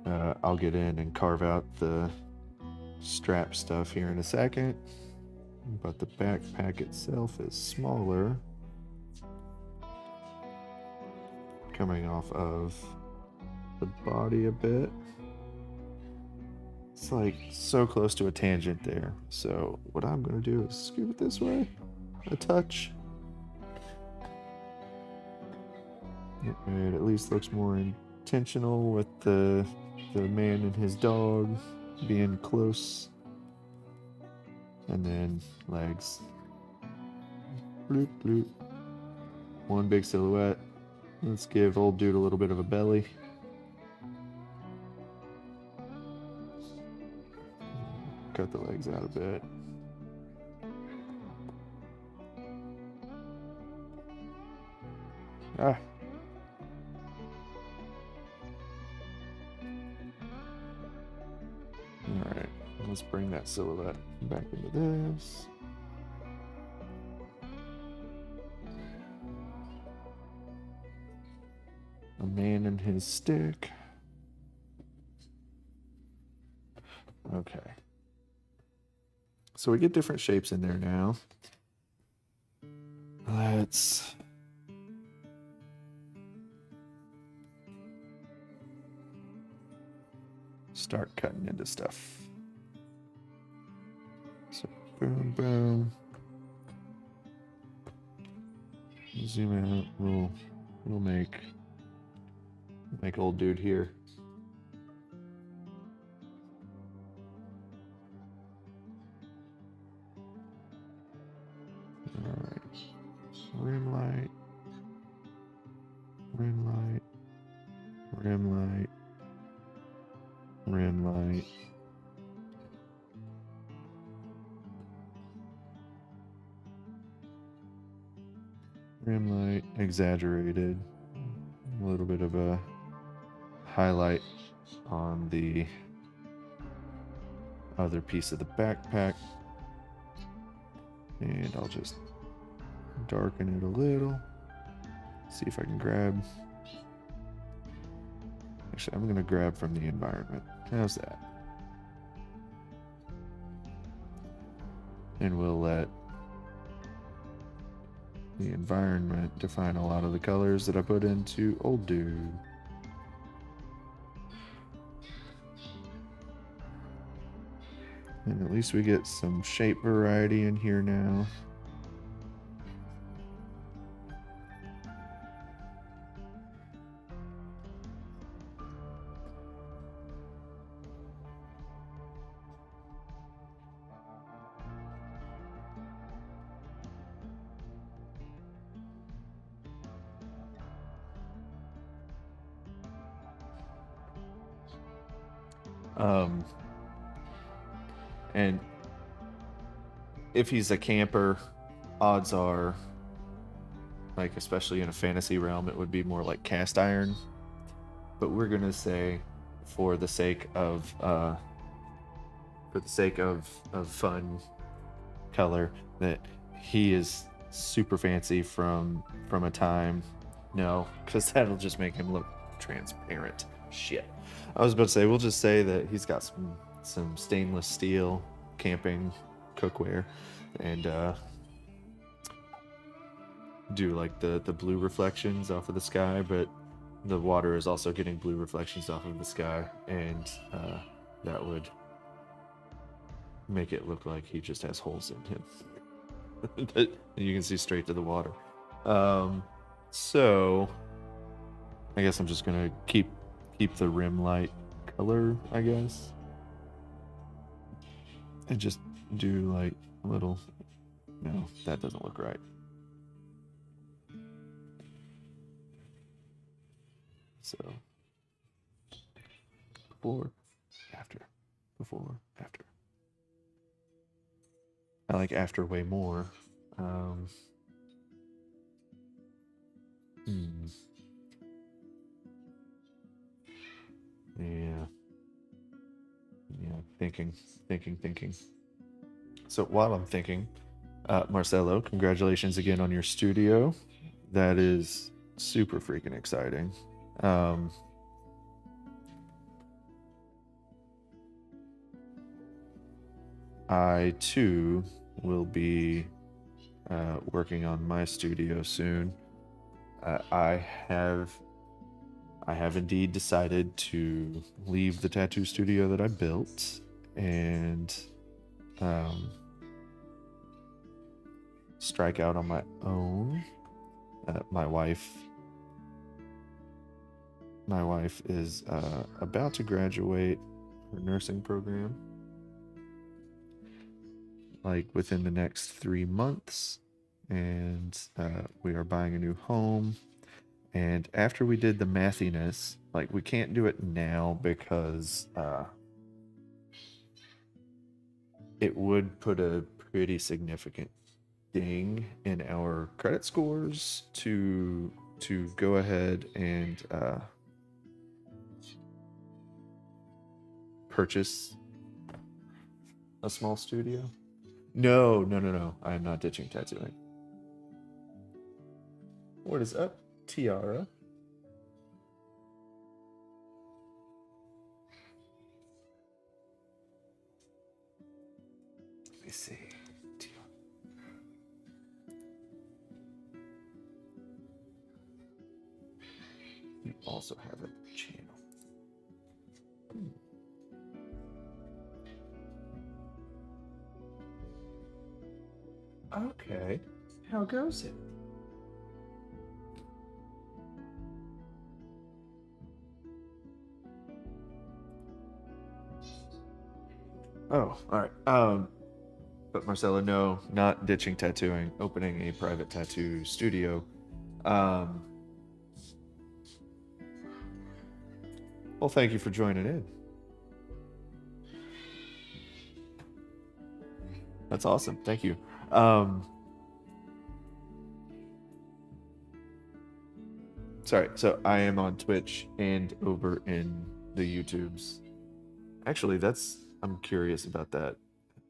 I'll get in and carve out the strap stuff here in a second, but the backpack itself is smaller, coming off of the body a bit. It's like so close to a tangent there. So what I'm going to do is scoop it this way a touch. It at least looks more intentional with the man and his dog being close. And then legs. Bloop, bloop. One big silhouette. Let's give old dude a little bit of a belly. Cut the legs out a bit. Ah. Alright, let's bring that silhouette back into this. A man and his stick. Okay. So we get different shapes in there now. Let's start cutting into stuff. So boom, boom. Zoom out. We'll make old dude here. All right. Rim light. Rim light. Rim light. Rim light. Rim light, exaggerated. A little bit of a highlight on the other piece of the backpack. And I'll just darken it a little. See if I can grab. Actually, I'm going to grab from the environment. How's that? And we'll let the environment define a lot of the colors that I put into old dude. And at least we get some shape variety in here now. And if he's a camper, odds are, like especially in a fantasy realm, it would be more like cast iron. But we're gonna say, for the sake of fun color, that he is super fancy from a time. No, because that'll just make him look transparent. Shit. I was about to say, we'll just say that he's got some stainless steel camping cookware, and do like the blue reflections off of the sky, but the water is also getting blue reflections off of the sky, and that would make it look like he just has holes in him that you can see straight to the water. So I guess I'm just gonna keep the rim light color, I guess, and just do like little No, that doesn't look right. So, before, after, before, after. I like after way more. Um, hmm. Yeah. Yeah. Thinking. So while I'm thinking, Marcelo, congratulations again on your studio. That is super freaking exciting. Um, I too will be working on my studio soon. Uh, I have I have indeed decided to leave the tattoo studio that I built and um, strike out on my own. My wife is about to graduate her nursing program, like within the next 3 months, and we are buying a new home. And after we did the mathiness, like we can't do it now because it would put a pretty significant ding in our credit scores to go ahead and purchase a small studio. No. I am not ditching tattooing. What is up, Tiara? Let me see. You also have a channel. Okay. How goes it? Oh, all right. But Marcelo, no, not ditching tattooing, opening a private tattoo studio. Um, well, thank you for joining in. That's awesome. Thank you. Sorry. So I am on Twitch and over in the YouTubes. Actually, I'm curious about that.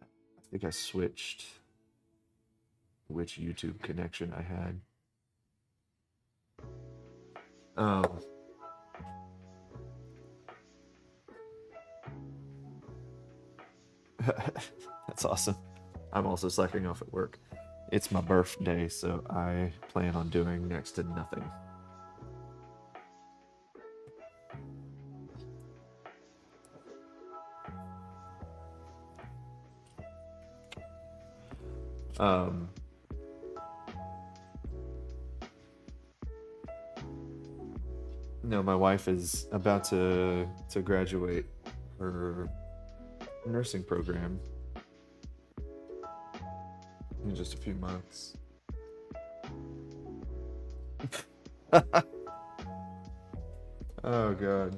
I think I switched which YouTube connection I had. Um, that's awesome. I'm also slacking off at work. It's my birthday, so I plan on doing next to nothing. Um, no, my wife is about to graduate her nursing program in just a few months. Oh god.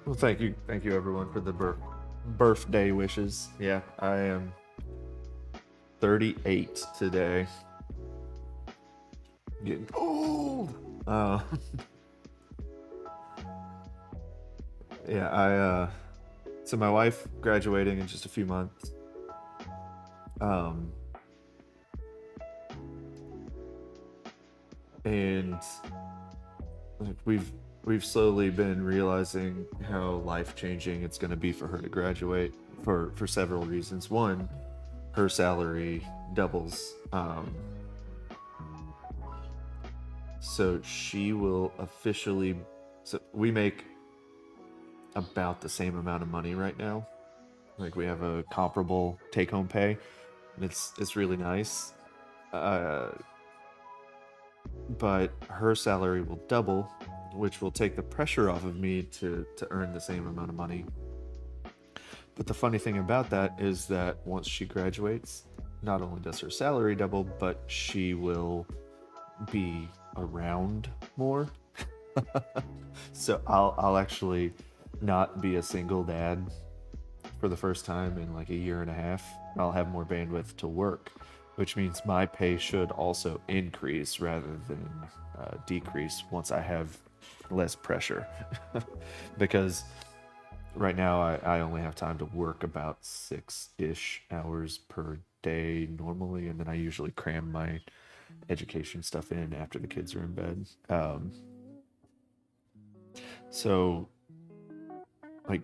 Well, thank you everyone for the birthday wishes. Yeah, I am 38 today. Getting old. Yeah, so my wife graduating in just a few months. And like we've slowly been realizing how life-changing it's going to be for her to graduate for several reasons. One, her salary doubles. So she will officially. So we make about the same amount of money right now. Like we have a comparable take-home pay, and it's really nice. But her salary will double which will take the pressure off of me to earn the same amount of money. But the funny thing about that is that once she graduates, not only does her salary double, but she will be around more. So I'll actually not be a single dad for the first time in like a year and a half. I'll have more bandwidth to work, which means my pay should also increase rather than decrease once I have less pressure. Because right now I only have time to work about 6-ish hours per day normally, and then I usually cram my education stuff in after the kids are in bed. So like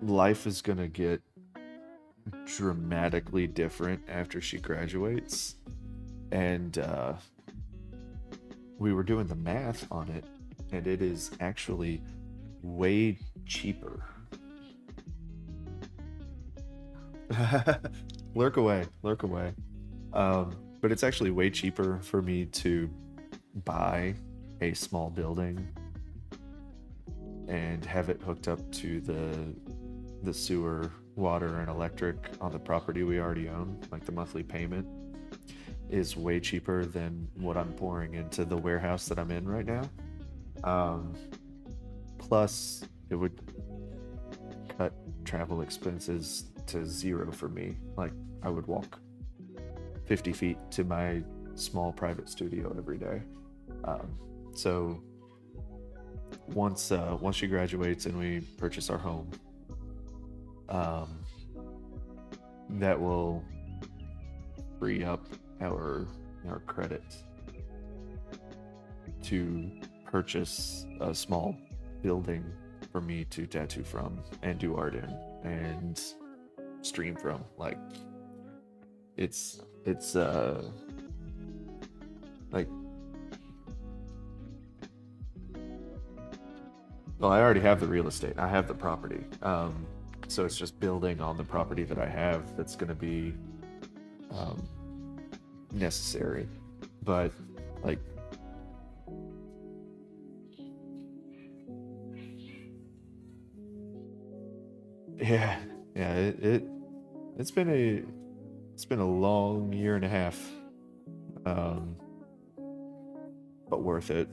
life is gonna get dramatically different after she graduates, and we were doing the math on it, and it is actually way cheaper. Lurk away, lurk away. But it's actually way cheaper for me to buy a small building and have it hooked up to the sewer, water, and electric on the property we already own. Like the monthly payment is way cheaper than what I'm pouring into the warehouse that I'm in right now. Plus, it would cut travel expenses to zero for me. Like I would walk 50 feet to my small private studio every day. So once she graduates and we purchase our home, that will free up our credit to purchase a small building for me to tattoo from and do art in and stream from. Like it's like, well, I already have the real estate. I have the property. So it's just building on the property that I have that's going to be necessary. But like, yeah, it's been a long year and a half, but worth it.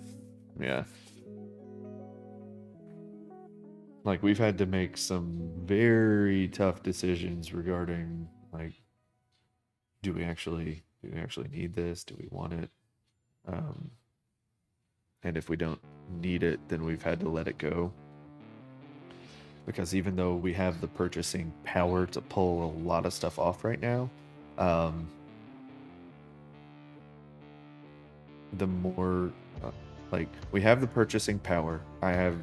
Yeah. Like we've had to make some very tough decisions regarding like, do we actually need this? Do we want it? And if we don't need it, then we've had to let it go. Because even though we have the purchasing power to pull a lot of stuff off right now, the more like we have the purchasing power, I have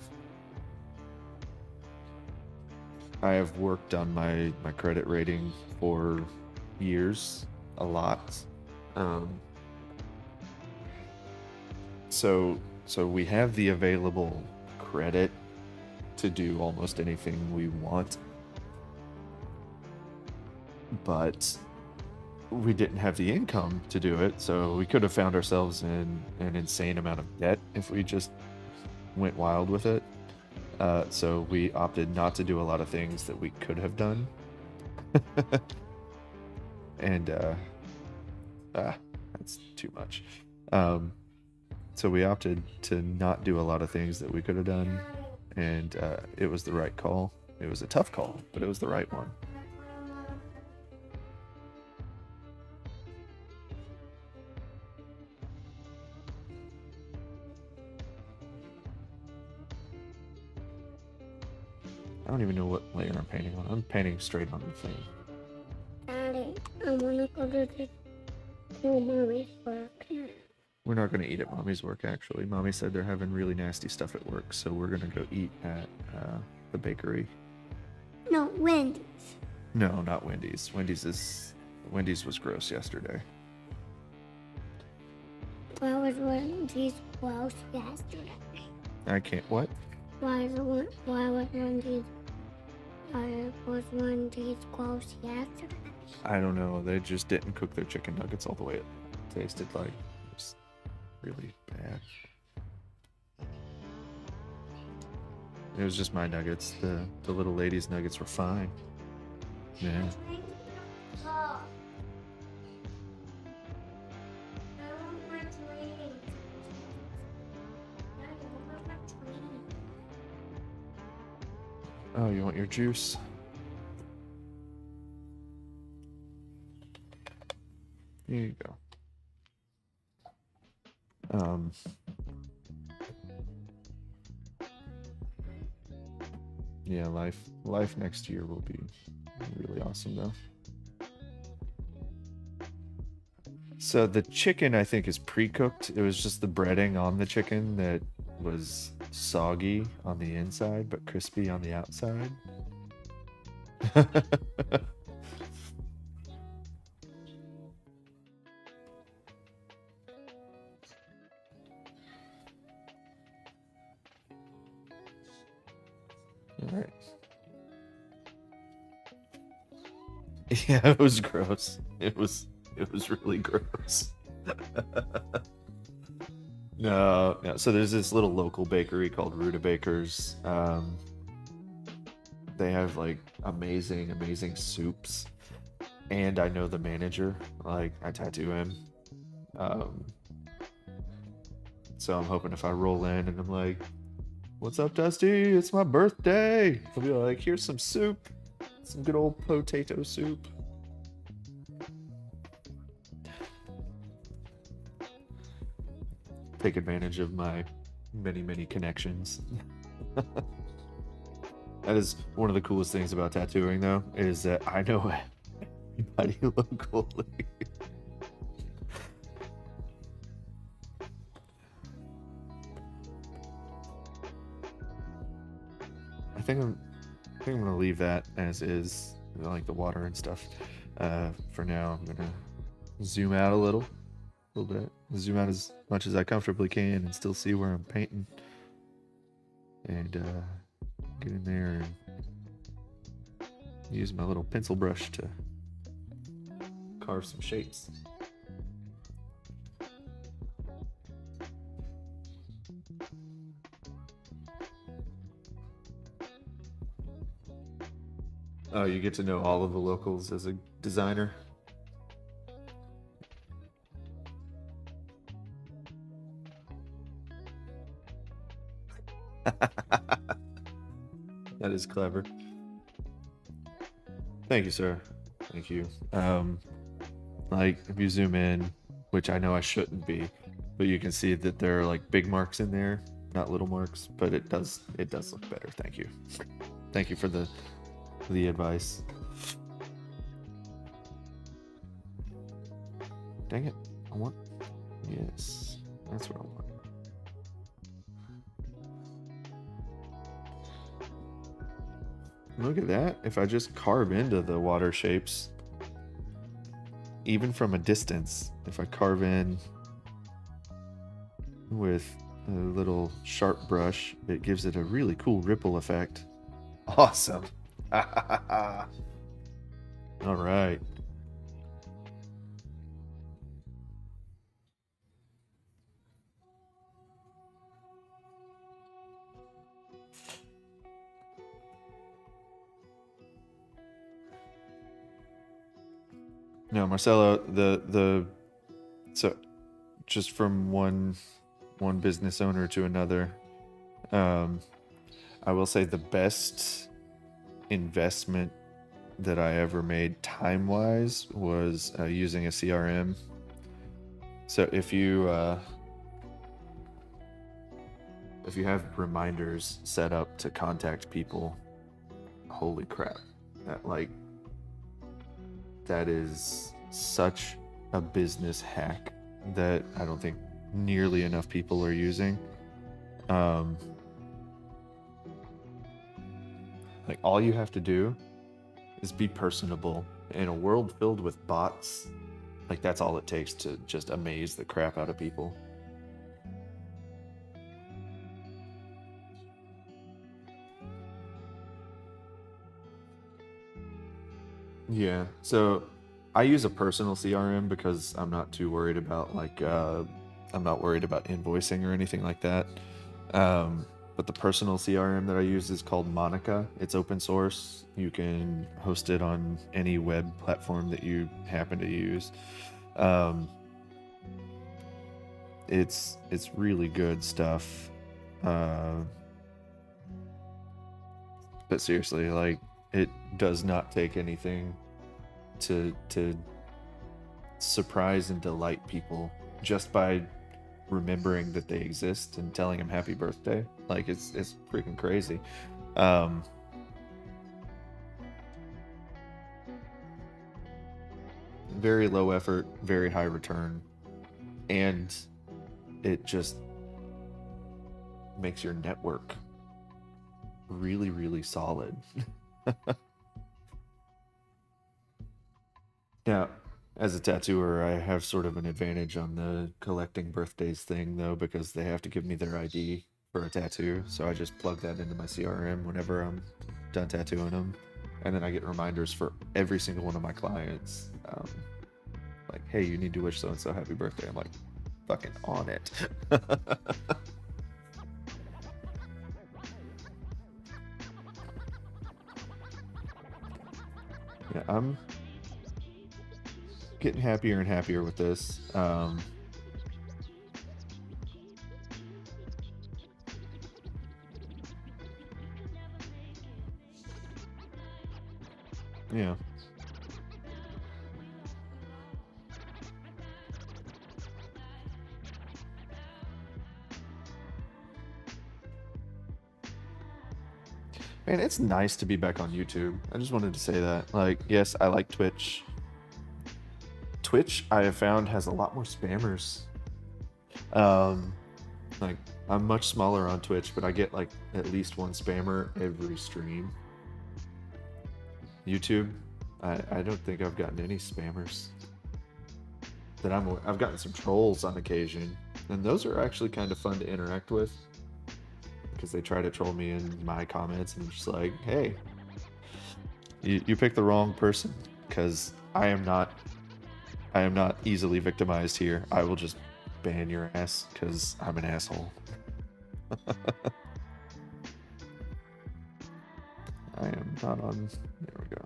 worked on my credit rating for years, a lot. So we have the available credit to do almost anything we want, but we didn't have the income to do it, so we could have found ourselves in an insane amount of debt if we just went wild with it. So we opted not to do a lot of things that we could have done. And that's too much. So we opted to not do a lot of things that we could have done, and it was the right call. It was a tough call, but it was the right one. I don't even know what layer I'm painting on. I'm painting straight on the thing. Daddy, I wanna go to mommy's work. We're not going to eat at Mommy's work, actually. Mommy said they're having really nasty stuff at work, so we're going to go eat at the bakery. No, Wendy's. No, not Wendy's. Wendy's was gross yesterday. Why was Wendy's closed yesterday? I can't. What? Why was Wendy's closed yesterday? I don't know. They just didn't cook their chicken nuggets all the way it tasted like. It was really bad. It was just my nuggets. The little lady's nuggets were fine. Yeah. Oh, you want your juice? Here you go. Yeah, life next year will be really awesome though. So the chicken I think is pre-cooked. It was just the breading on the chicken that was soggy on the inside but crispy on the outside. All right. Yeah, it was gross. It was really gross. No. So there's this little local bakery called Rudabakers. They have like amazing soups, and I know the manager. Like I tattoo him. So I'm hoping if I roll in and I'm like, "What's up, Dusty? It's my birthday." He'll be like, "Here's some soup, some good old potato soup." Take advantage of my many connections. That is one of the coolest things about tattooing, though, is that I know everybody locally. I think I'm gonna leave that as is, like the water and stuff. For now, I'm gonna zoom out a little bit. Zoom out as much as I comfortably can and still see where I'm painting. And get in there and use my little pencil brush to carve some shapes. Oh, you get to know all of the locals as a designer? That is clever. Thank you, sir. Thank you. Like if you zoom in, which I know I shouldn't be, but you can see that there are like big marks in there, not little marks, but it does look better. Thank you. Thank you for the advice. Dang it. I want, yes, that's what I want. Look at that. If I just carve into the water shapes, even from a distance, if I carve in with a little sharp brush, it gives it a really cool ripple effect. Awesome. All right. No, Marcelo, so just from one business owner to another, I will say the best investment that I ever made time-wise was using a CRM. So if you have reminders set up to contact people, holy crap, that is such a business hack that I don't think nearly enough people are using. Like all you have to do is be personable. In a world filled with bots, like that's all it takes to just amaze the crap out of people. Yeah, so I use a personal CRM because I'm not too worried about I'm not worried about invoicing or anything like that. But But the personal CRM that I use is called Monica. It's open source. You can host it on any web platform that you happen to use. Um, it's really good stuff. But seriously, like, it does not take anything to surprise and delight people just by remembering that they exist and telling them happy birthday. Like, it's freaking crazy. Very low effort, very high return, and it just makes your network really, really solid. Now, as a tattooer, I have sort of an advantage on the collecting birthdays thing, though, because they have to give me their ID for a tattoo. So I just plug that into my CRM whenever I'm done tattooing them. And then I get reminders for every single one of my clients. Like, hey, you need to wish so-and-so happy birthday. I'm like, fucking on it. Yeah, I'm getting happier and happier with this. Yeah. Man, it's nice to be back on YouTube. I just wanted to say that. Like, yes, I like Twitch. Twitch, I have found, has a lot more spammers. Like, I'm much smaller on Twitch, but I get like at least one spammer every stream. YouTube, I don't think I've gotten any spammers. I've gotten some trolls on occasion, and those are actually kind of fun to interact with, because they try to troll me in my comments, and I'm just like, hey, you picked the wrong person, because I am not easily victimized here. I will just ban your ass because I'm an asshole. I am not on. There we go.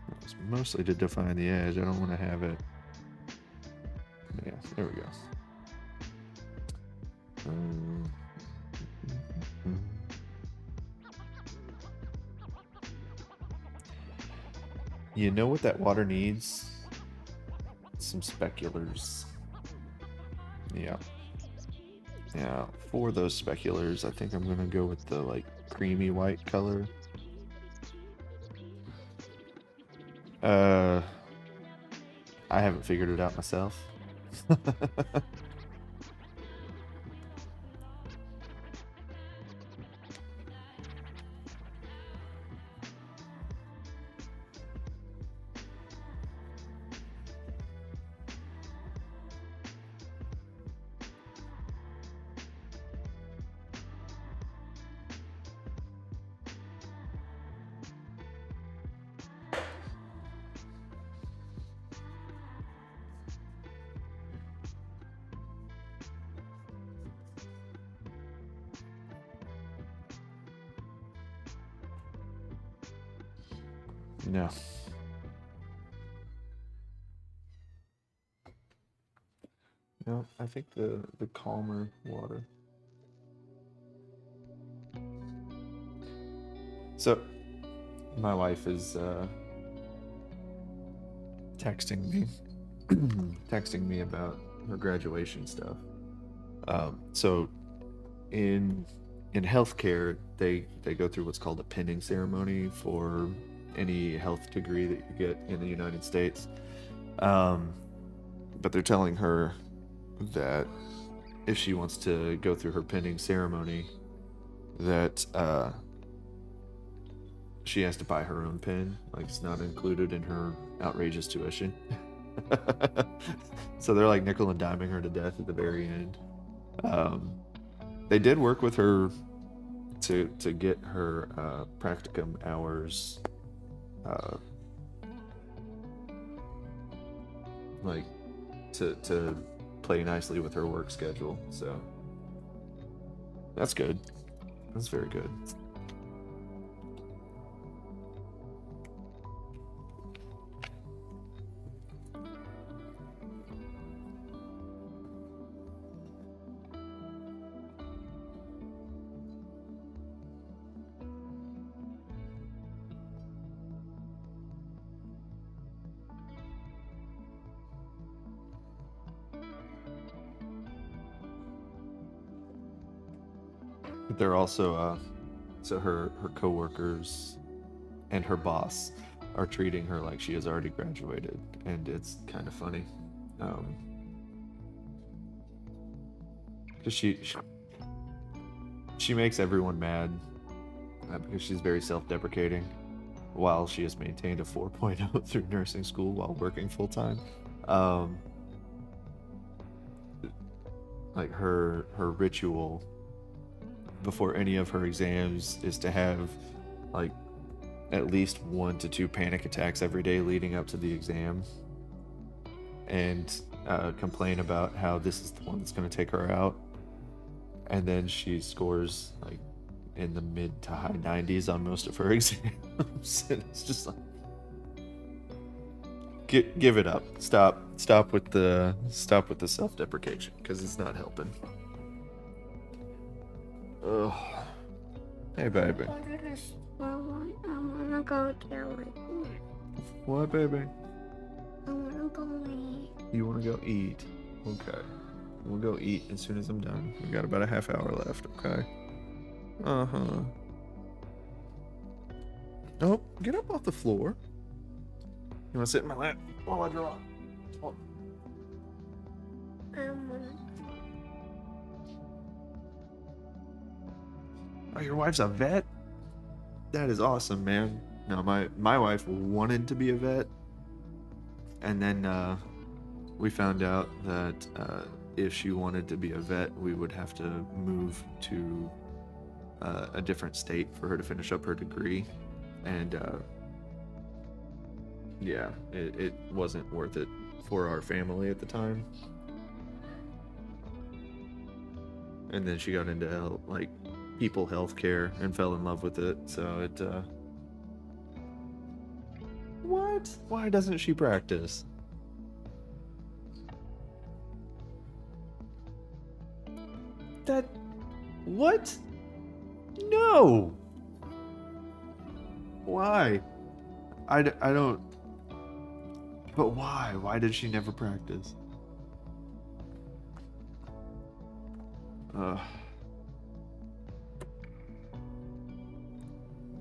That was mostly to define the edge. I don't want to have it. Yeah, there we go. You know what that water needs? Some speculars. Yeah. Yeah, for those speculars, I think I'm gonna go with the like creamy white color. I haven't figured it out myself. No. No, I think the calmer water. So, my wife is texting me, texting me about her graduation stuff. So, in healthcare, they go through what's called a pinning ceremony for any health degree that you get in the United States. But they're telling her that if she wants to go through her pinning ceremony, that she has to buy her own pin. Like, it's not included in her outrageous tuition. So they're like nickel and diming her to death at the very end. They did work with her to get her practicum hours like to play nicely with her work schedule. So that's good. That's very good. But they're also so her coworkers and her boss are treating her like she has already graduated, and it's kind of funny. Because she makes everyone mad because she's very self-deprecating, while she has maintained a 4.0 through nursing school while working full-time. Like her ritual before any of her exams is to have like at least 1 to 2 panic attacks every day leading up to the exam, and complain about how this is the one that's going to take her out, and then she scores like in the mid to high 90s on most of her exams. And it's just like, give it up. Stop with the self-deprecation, because it's not helping. Ugh. Hey, baby. I wanna go to What, baby? I wanna go eat. You want to go eat? Okay. We'll go eat as soon as I'm done. We got about a half hour left, okay? Uh-huh. Oh, get up off the floor. You want to sit in my lap while I draw? Oh. I wanna. Oh, your wife's a vet? That is awesome, man. No, my wife wanted to be a vet, and then we found out that if she wanted to be a vet, we would have to move to a different state for her to finish up her degree, and yeah, it wasn't worth it for our family at the time. And then she got into like people healthcare and fell in love with it, so it what? Why doesn't she practice? That what? No. Why? I don't. But why? Why did she never practice?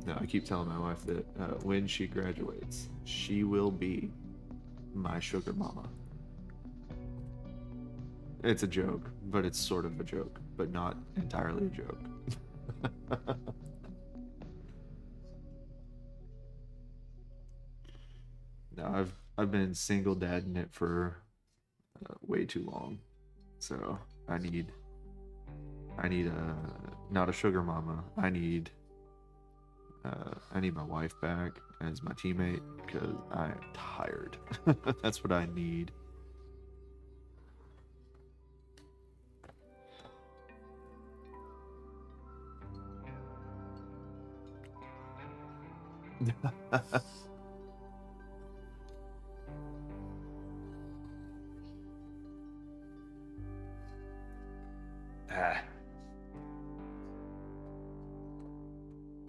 No, I keep telling my wife that when she graduates, she will be my sugar mama. It's a joke, but it's sort of a joke, but not entirely a joke. No, I've been single dadding it for way too long, so I need a not a sugar mama. I need my wife back as my teammate because I am tired. That's what I need.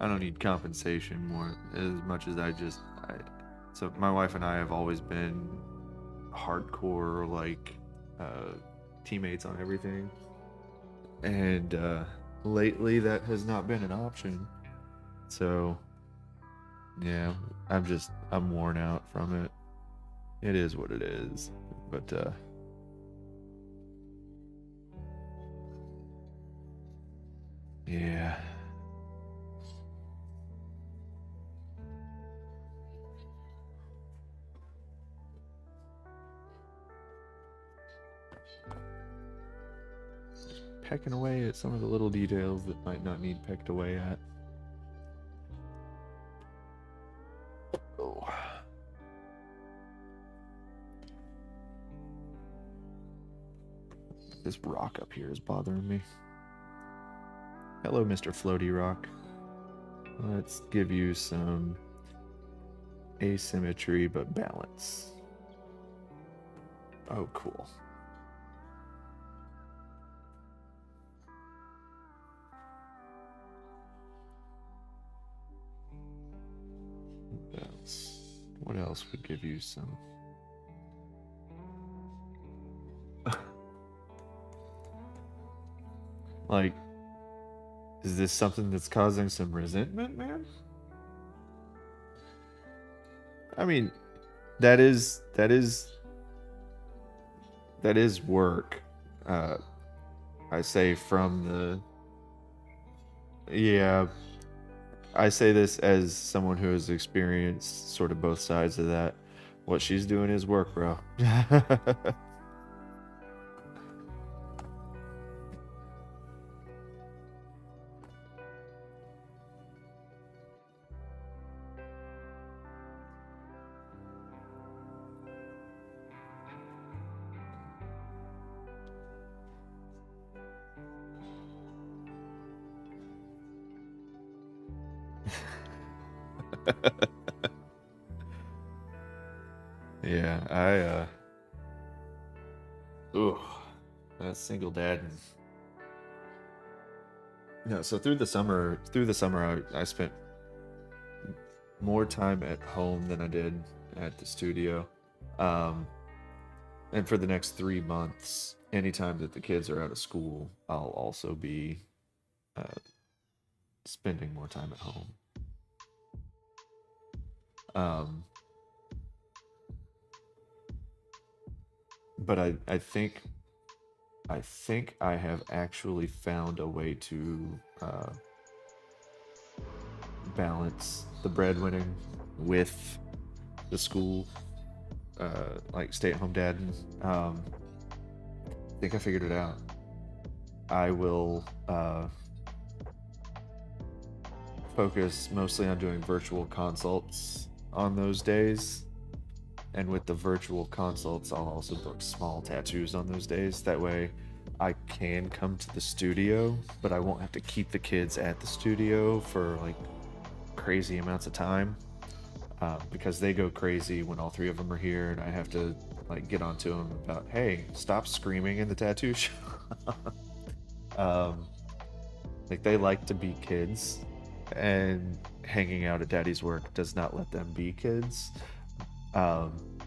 I don't need compensation more as much as so my wife and I have always been hardcore like teammates on everything, and lately that has not been an option. So yeah, I'm worn out from it. It is what it is. But yeah. Pecking away at some of the little details that might not need pecked away at. Oh. This rock up here is bothering me. Hello, Mr. Floaty Rock. Let's give you some asymmetry but balance. Oh, cool. What else would give you some? Like, is this something that's causing some resentment, man? I mean, that is work. I say from the, yeah, I say this as someone who has experienced sort of both sides of that. What she's doing is work, bro. Yeah, ooh, that single dad. No, so through the summer, I spent more time at home than I did at the studio. Um, and for the next 3 months, anytime that the kids are out of school, I'll also be uh, spending more time at home. Um, but I think I have actually found a way to balance the breadwinning with the school, like stay-at-home dad. I think I figured it out. I will focus mostly on doing virtual consults on those days. And with the virtual consults, I'll also book small tattoos on those days. That way I can come to the studio, but I won't have to keep the kids at the studio for like crazy amounts of time. Because they go crazy when all three of them are here, and I have to like get onto them about, hey, stop screaming in the tattoo shop. Like they like to be kids, and hanging out at daddy's work does not let them be kids.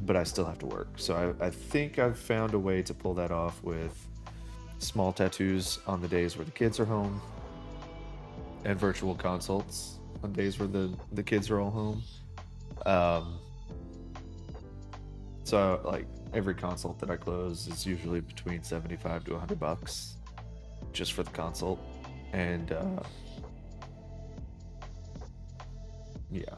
But I still have to work. So I think I've found a way to pull that off with small tattoos on the days where the kids are home, and virtual consults on days where the kids are all home. So like every consult that I close is usually between 75 to $100 just for the consult. And yeah,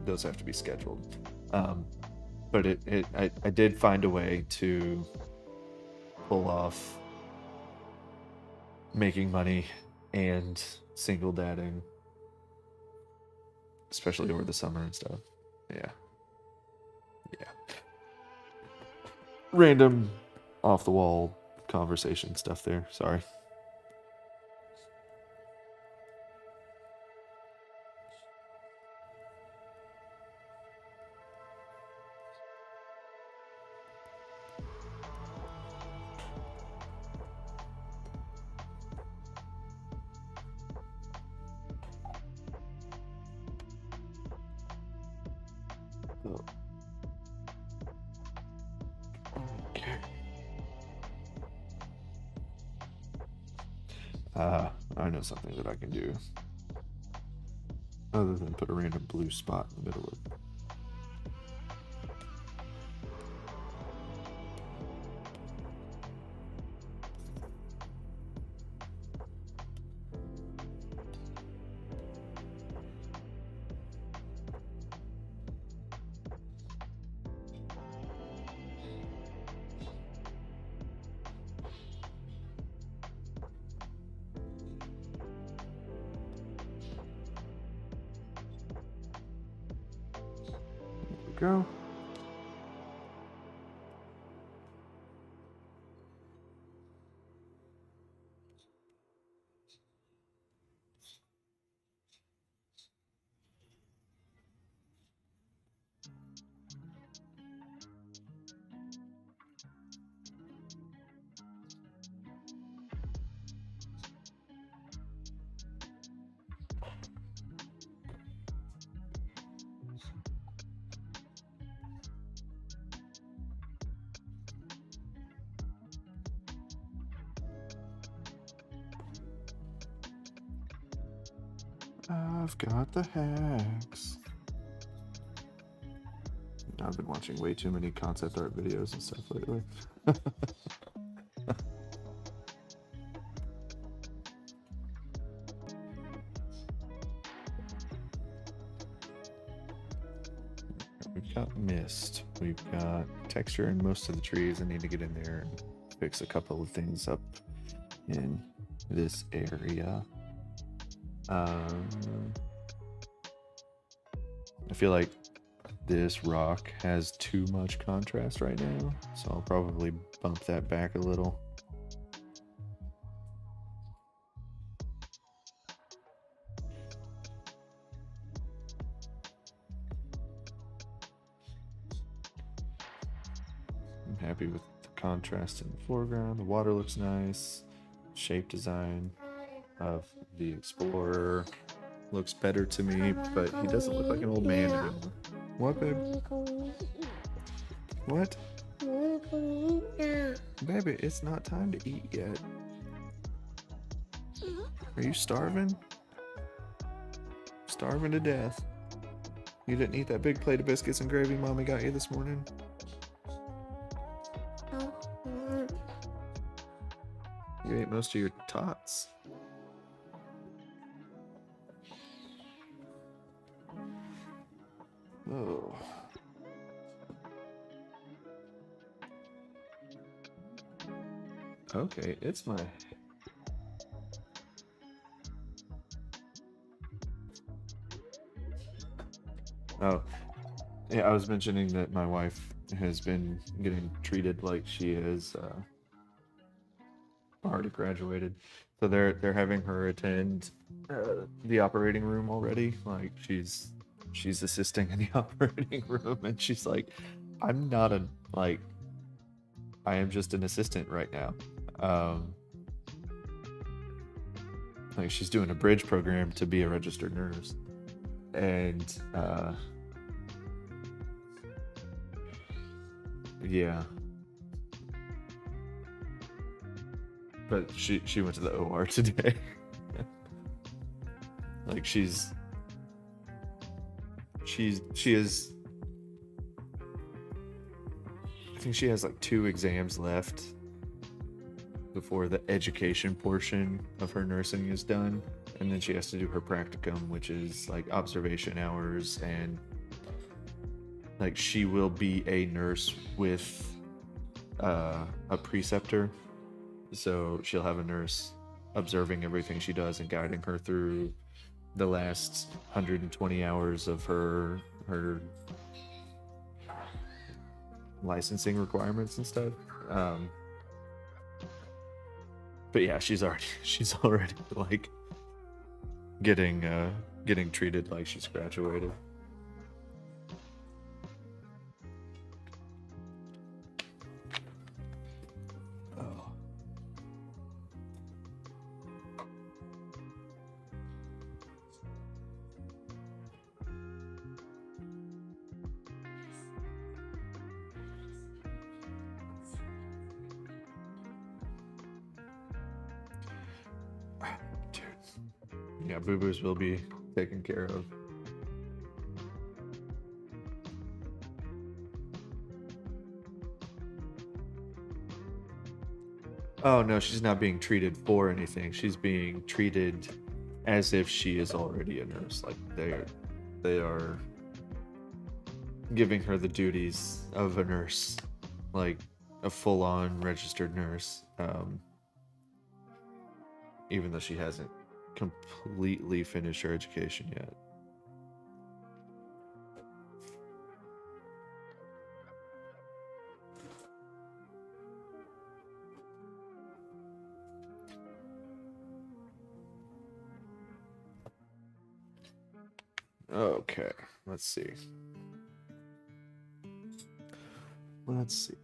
those have to be scheduled. But I did find a way to pull off making money and single dadding, especially over the summer and stuff. Yeah. Random off the wall conversation stuff there. Sorry. Okay. I know something that I can do other than put a random blue spot in the middle of it. Go. I've got the hacks. I've been watching way too many concept art videos and stuff lately. We've got mist. We've got texture in most of the trees. I need to get in there and fix a couple of things up in this area. I feel like this rock has too much contrast right now, so I'll probably bump that back a little. I'm happy with the contrast in the foreground. The water looks nice. Shape design of the Explorer looks better to me, but he doesn't look like an old man anymore. What, babe? What? Baby, it's not time to eat yet. Are you starving? Starving to death. You didn't eat that big plate of biscuits and gravy Mommy got you this morning? You ate most of your tots. Oh. Okay, it's my... Oh, yeah, I was mentioning that my wife has been getting treated like she is already graduated. So they're having her attend the operating room already. Like she's assisting in the operating room, and she's like, I'm not a like, I am just an assistant right now. Like she's doing a bridge program to be a registered nurse, and yeah. But she went to the OR today. Like she is I think she has like 2 exams left before the education portion of her nursing is done, and then she has to do her practicum, which is like observation hours, and like she will be a nurse with a preceptor. So she'll have a nurse observing everything she does and guiding her through the last 120 hours of her licensing requirements and stuff. But yeah, she's already like getting treated like she's graduated. Yeah, boo-boos will be taken care of. Oh no, she's not being treated for anything. She's being treated as if she is already a nurse. Like they are giving her the duties of a nurse, like a full-on registered nurse. Even though she hasn't completely finished her education yet. Okay, let's see. Let's see.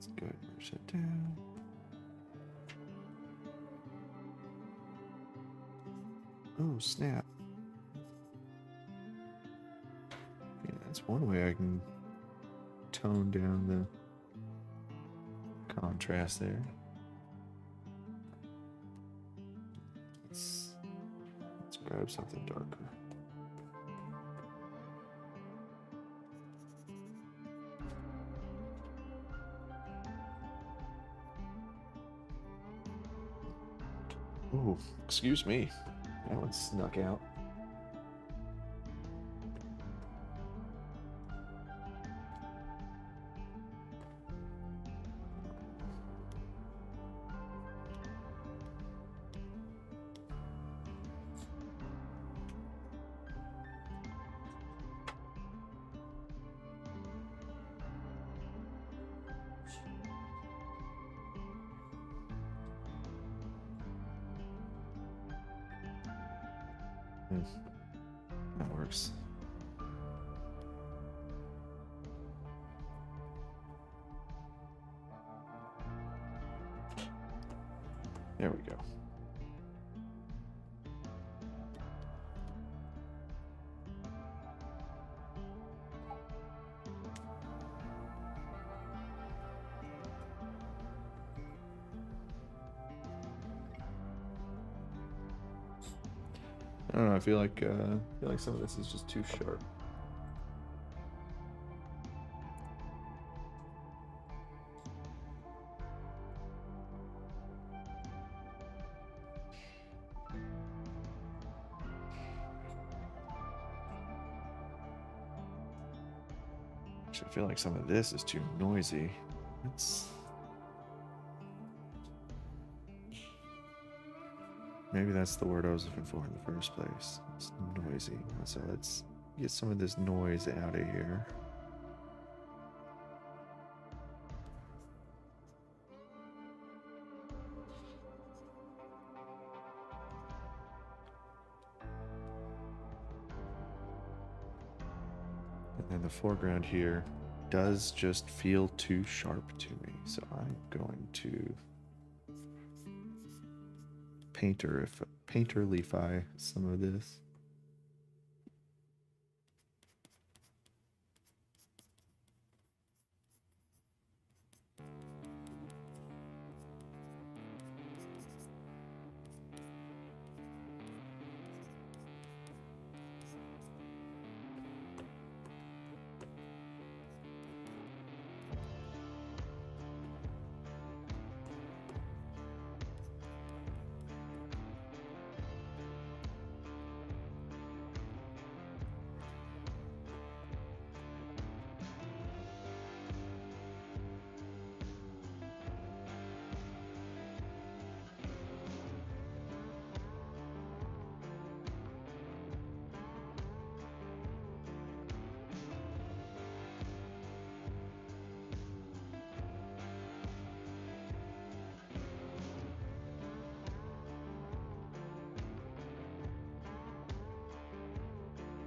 Let's go ahead and merge that down. Oh, snap. Yeah, that's one way I can tone down the contrast there. Let's grab something darker. Oh, excuse me. That one snuck out. That works. There we go. I don't know. I feel like some of this is just too sharp. Actually, I feel like some of this is too noisy. Maybe that's the word I was looking for in the first place. It's noisy. So let's get some of this noise out of here. And then the foreground here does just feel too sharp to me. So I'm going to painterlify some of this.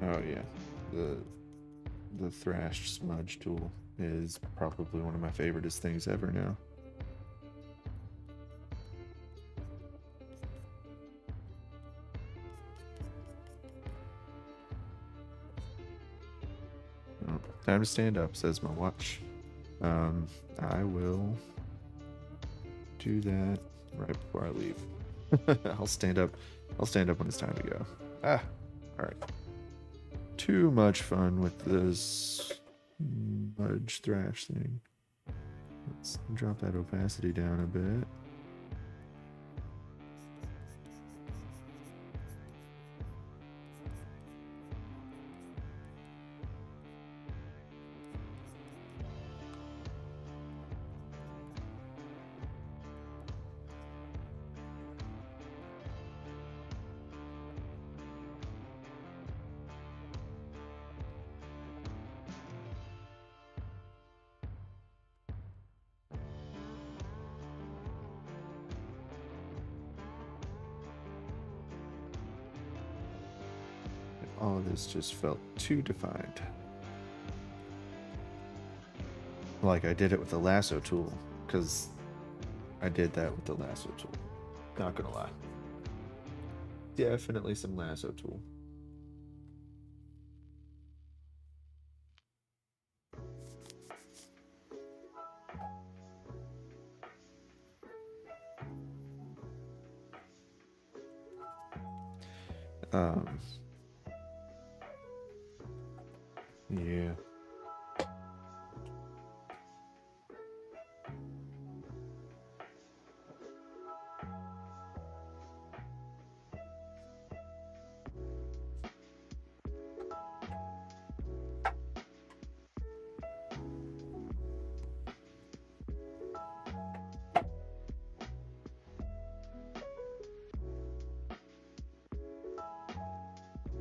Oh yeah, the Thrash smudge tool is probably one of my favoriteest things ever now. Oh, time to stand up, says my watch. I will do that right before I leave. I'll stand up when it's time to go. All right. Too much fun with this smudge thrash thing. Let's drop that opacity down a bit. All of this just felt too defined. like I did it with the lasso tool, because I did that with the lasso tool. Not gonna lie. Definitely some lasso tool. Um, yeah.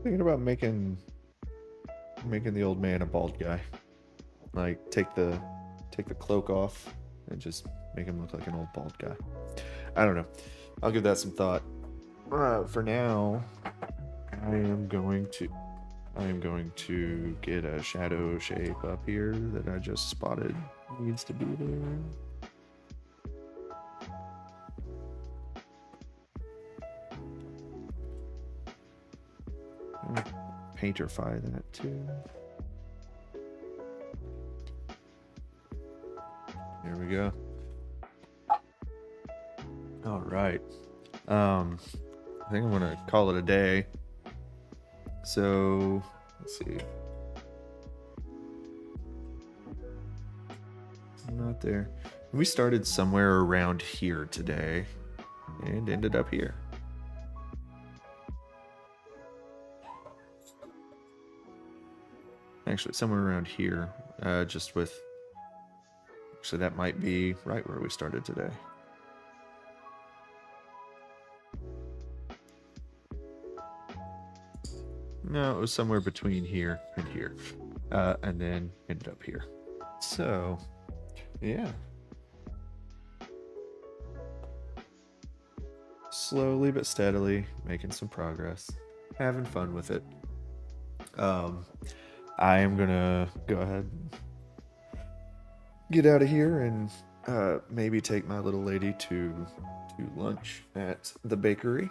Thinking about making the old man a bald guy. Like take the cloak off and just make him look like an old bald guy. I don't know. I'll give that some thought. For now, I am going to get a shadow shape up here that I just spotted needs to be there. I'm gonna painterfy that too. There we go. All right. I think I'm gonna call it a day. So let's see. I'm not there. We started somewhere around here today and ended up here. Actually, somewhere around here, just with. Actually, that might be right where we started today. No, it was somewhere between here and here, and then ended up here. So, yeah. Slowly but steadily making some progress, having fun with it. I am gonna go ahead and get out of here and maybe take my little lady to lunch at the bakery.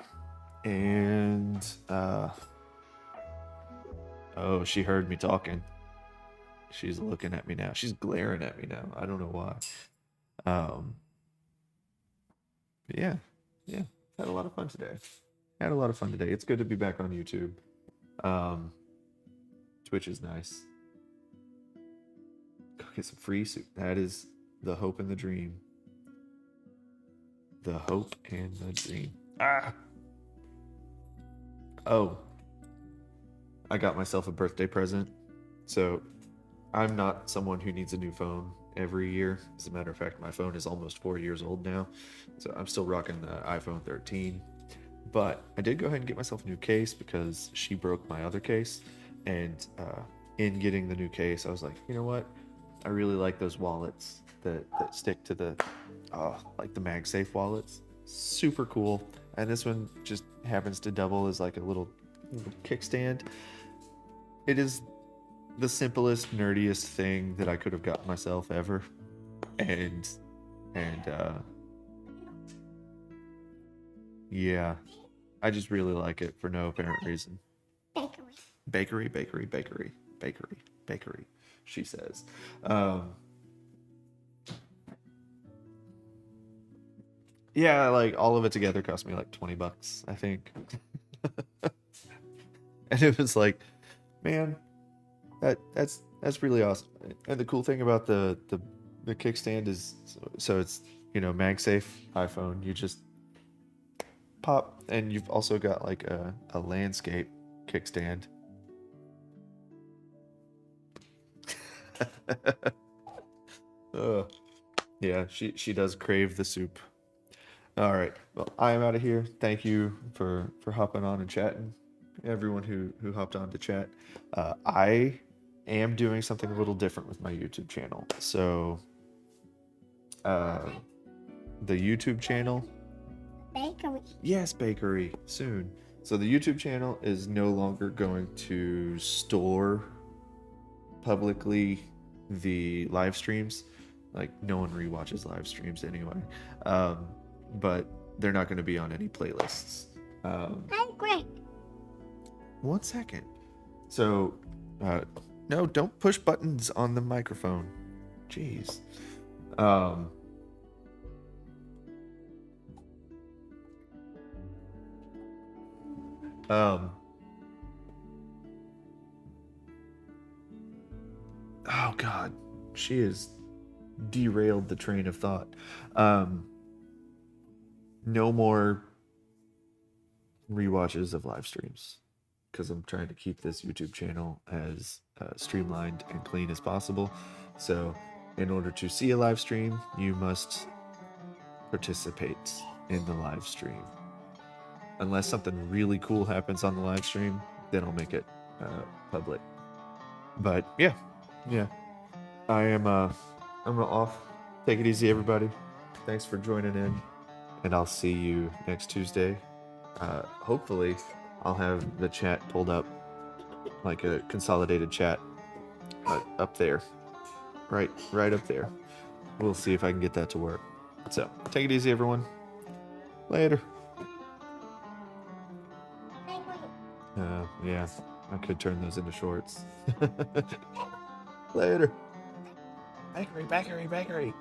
And oh, she heard me talking. She's looking at me now. She's glaring at me now. I don't know why. But yeah, had a lot of fun today. It's good to be back on YouTube. Twitch is nice. Go get some free soup. That is the hope and the dream. The hope and the dream. Ah! Oh. I got myself a birthday present. So, I'm not someone who needs a new phone every year. As a matter of fact, my phone is almost 4 years old now. So, I'm still rocking the iPhone 13. But I did go ahead and get myself a new case because she broke my other case. And in getting the new case, I was like, you know what? I really like those wallets that stick to the, like the MagSafe wallets. Super cool. And this one just happens to double as like a little kickstand. It is the simplest, nerdiest thing that I could have gotten myself ever. And yeah, I just really like it for no apparent reason. Bakery, she says. Yeah, like all of it together cost me like $20, I think. And it was like, man, that's really awesome. And the cool thing about the kickstand is, so it's, you know, MagSafe iPhone. You just pop, and you've also got like a landscape kickstand. Yeah, she does crave the soup. All right, well, I am out of here. Thank you for hopping on and chatting. Everyone who hopped on to chat. I am doing something a little different with my YouTube channel. So, the YouTube channel. Bakery. Yes, bakery soon. So the YouTube channel is no longer going to store publicly the live streams. Like, no one rewatches live streams anyway. But they're not going to be on any playlists. Great. 1 second. So, no, don't push buttons on the microphone. Jeez. Oh God, she has derailed the train of thought. No more rewatches of live streams because I'm trying to keep this YouTube channel as streamlined and clean as possible. So, in order to see a live stream, you must participate in the live stream. Unless something really cool happens on the live stream, then I'll make it public. But yeah, I'm off. Take it easy, everybody. Thanks for joining in, and I'll see you next Tuesday. Hopefully, I'll have the chat pulled up, like a consolidated chat, up there, right up there. We'll see if I can get that to work. So take it easy, everyone. Later. Yeah, I could turn those into shorts. Later. Bakery.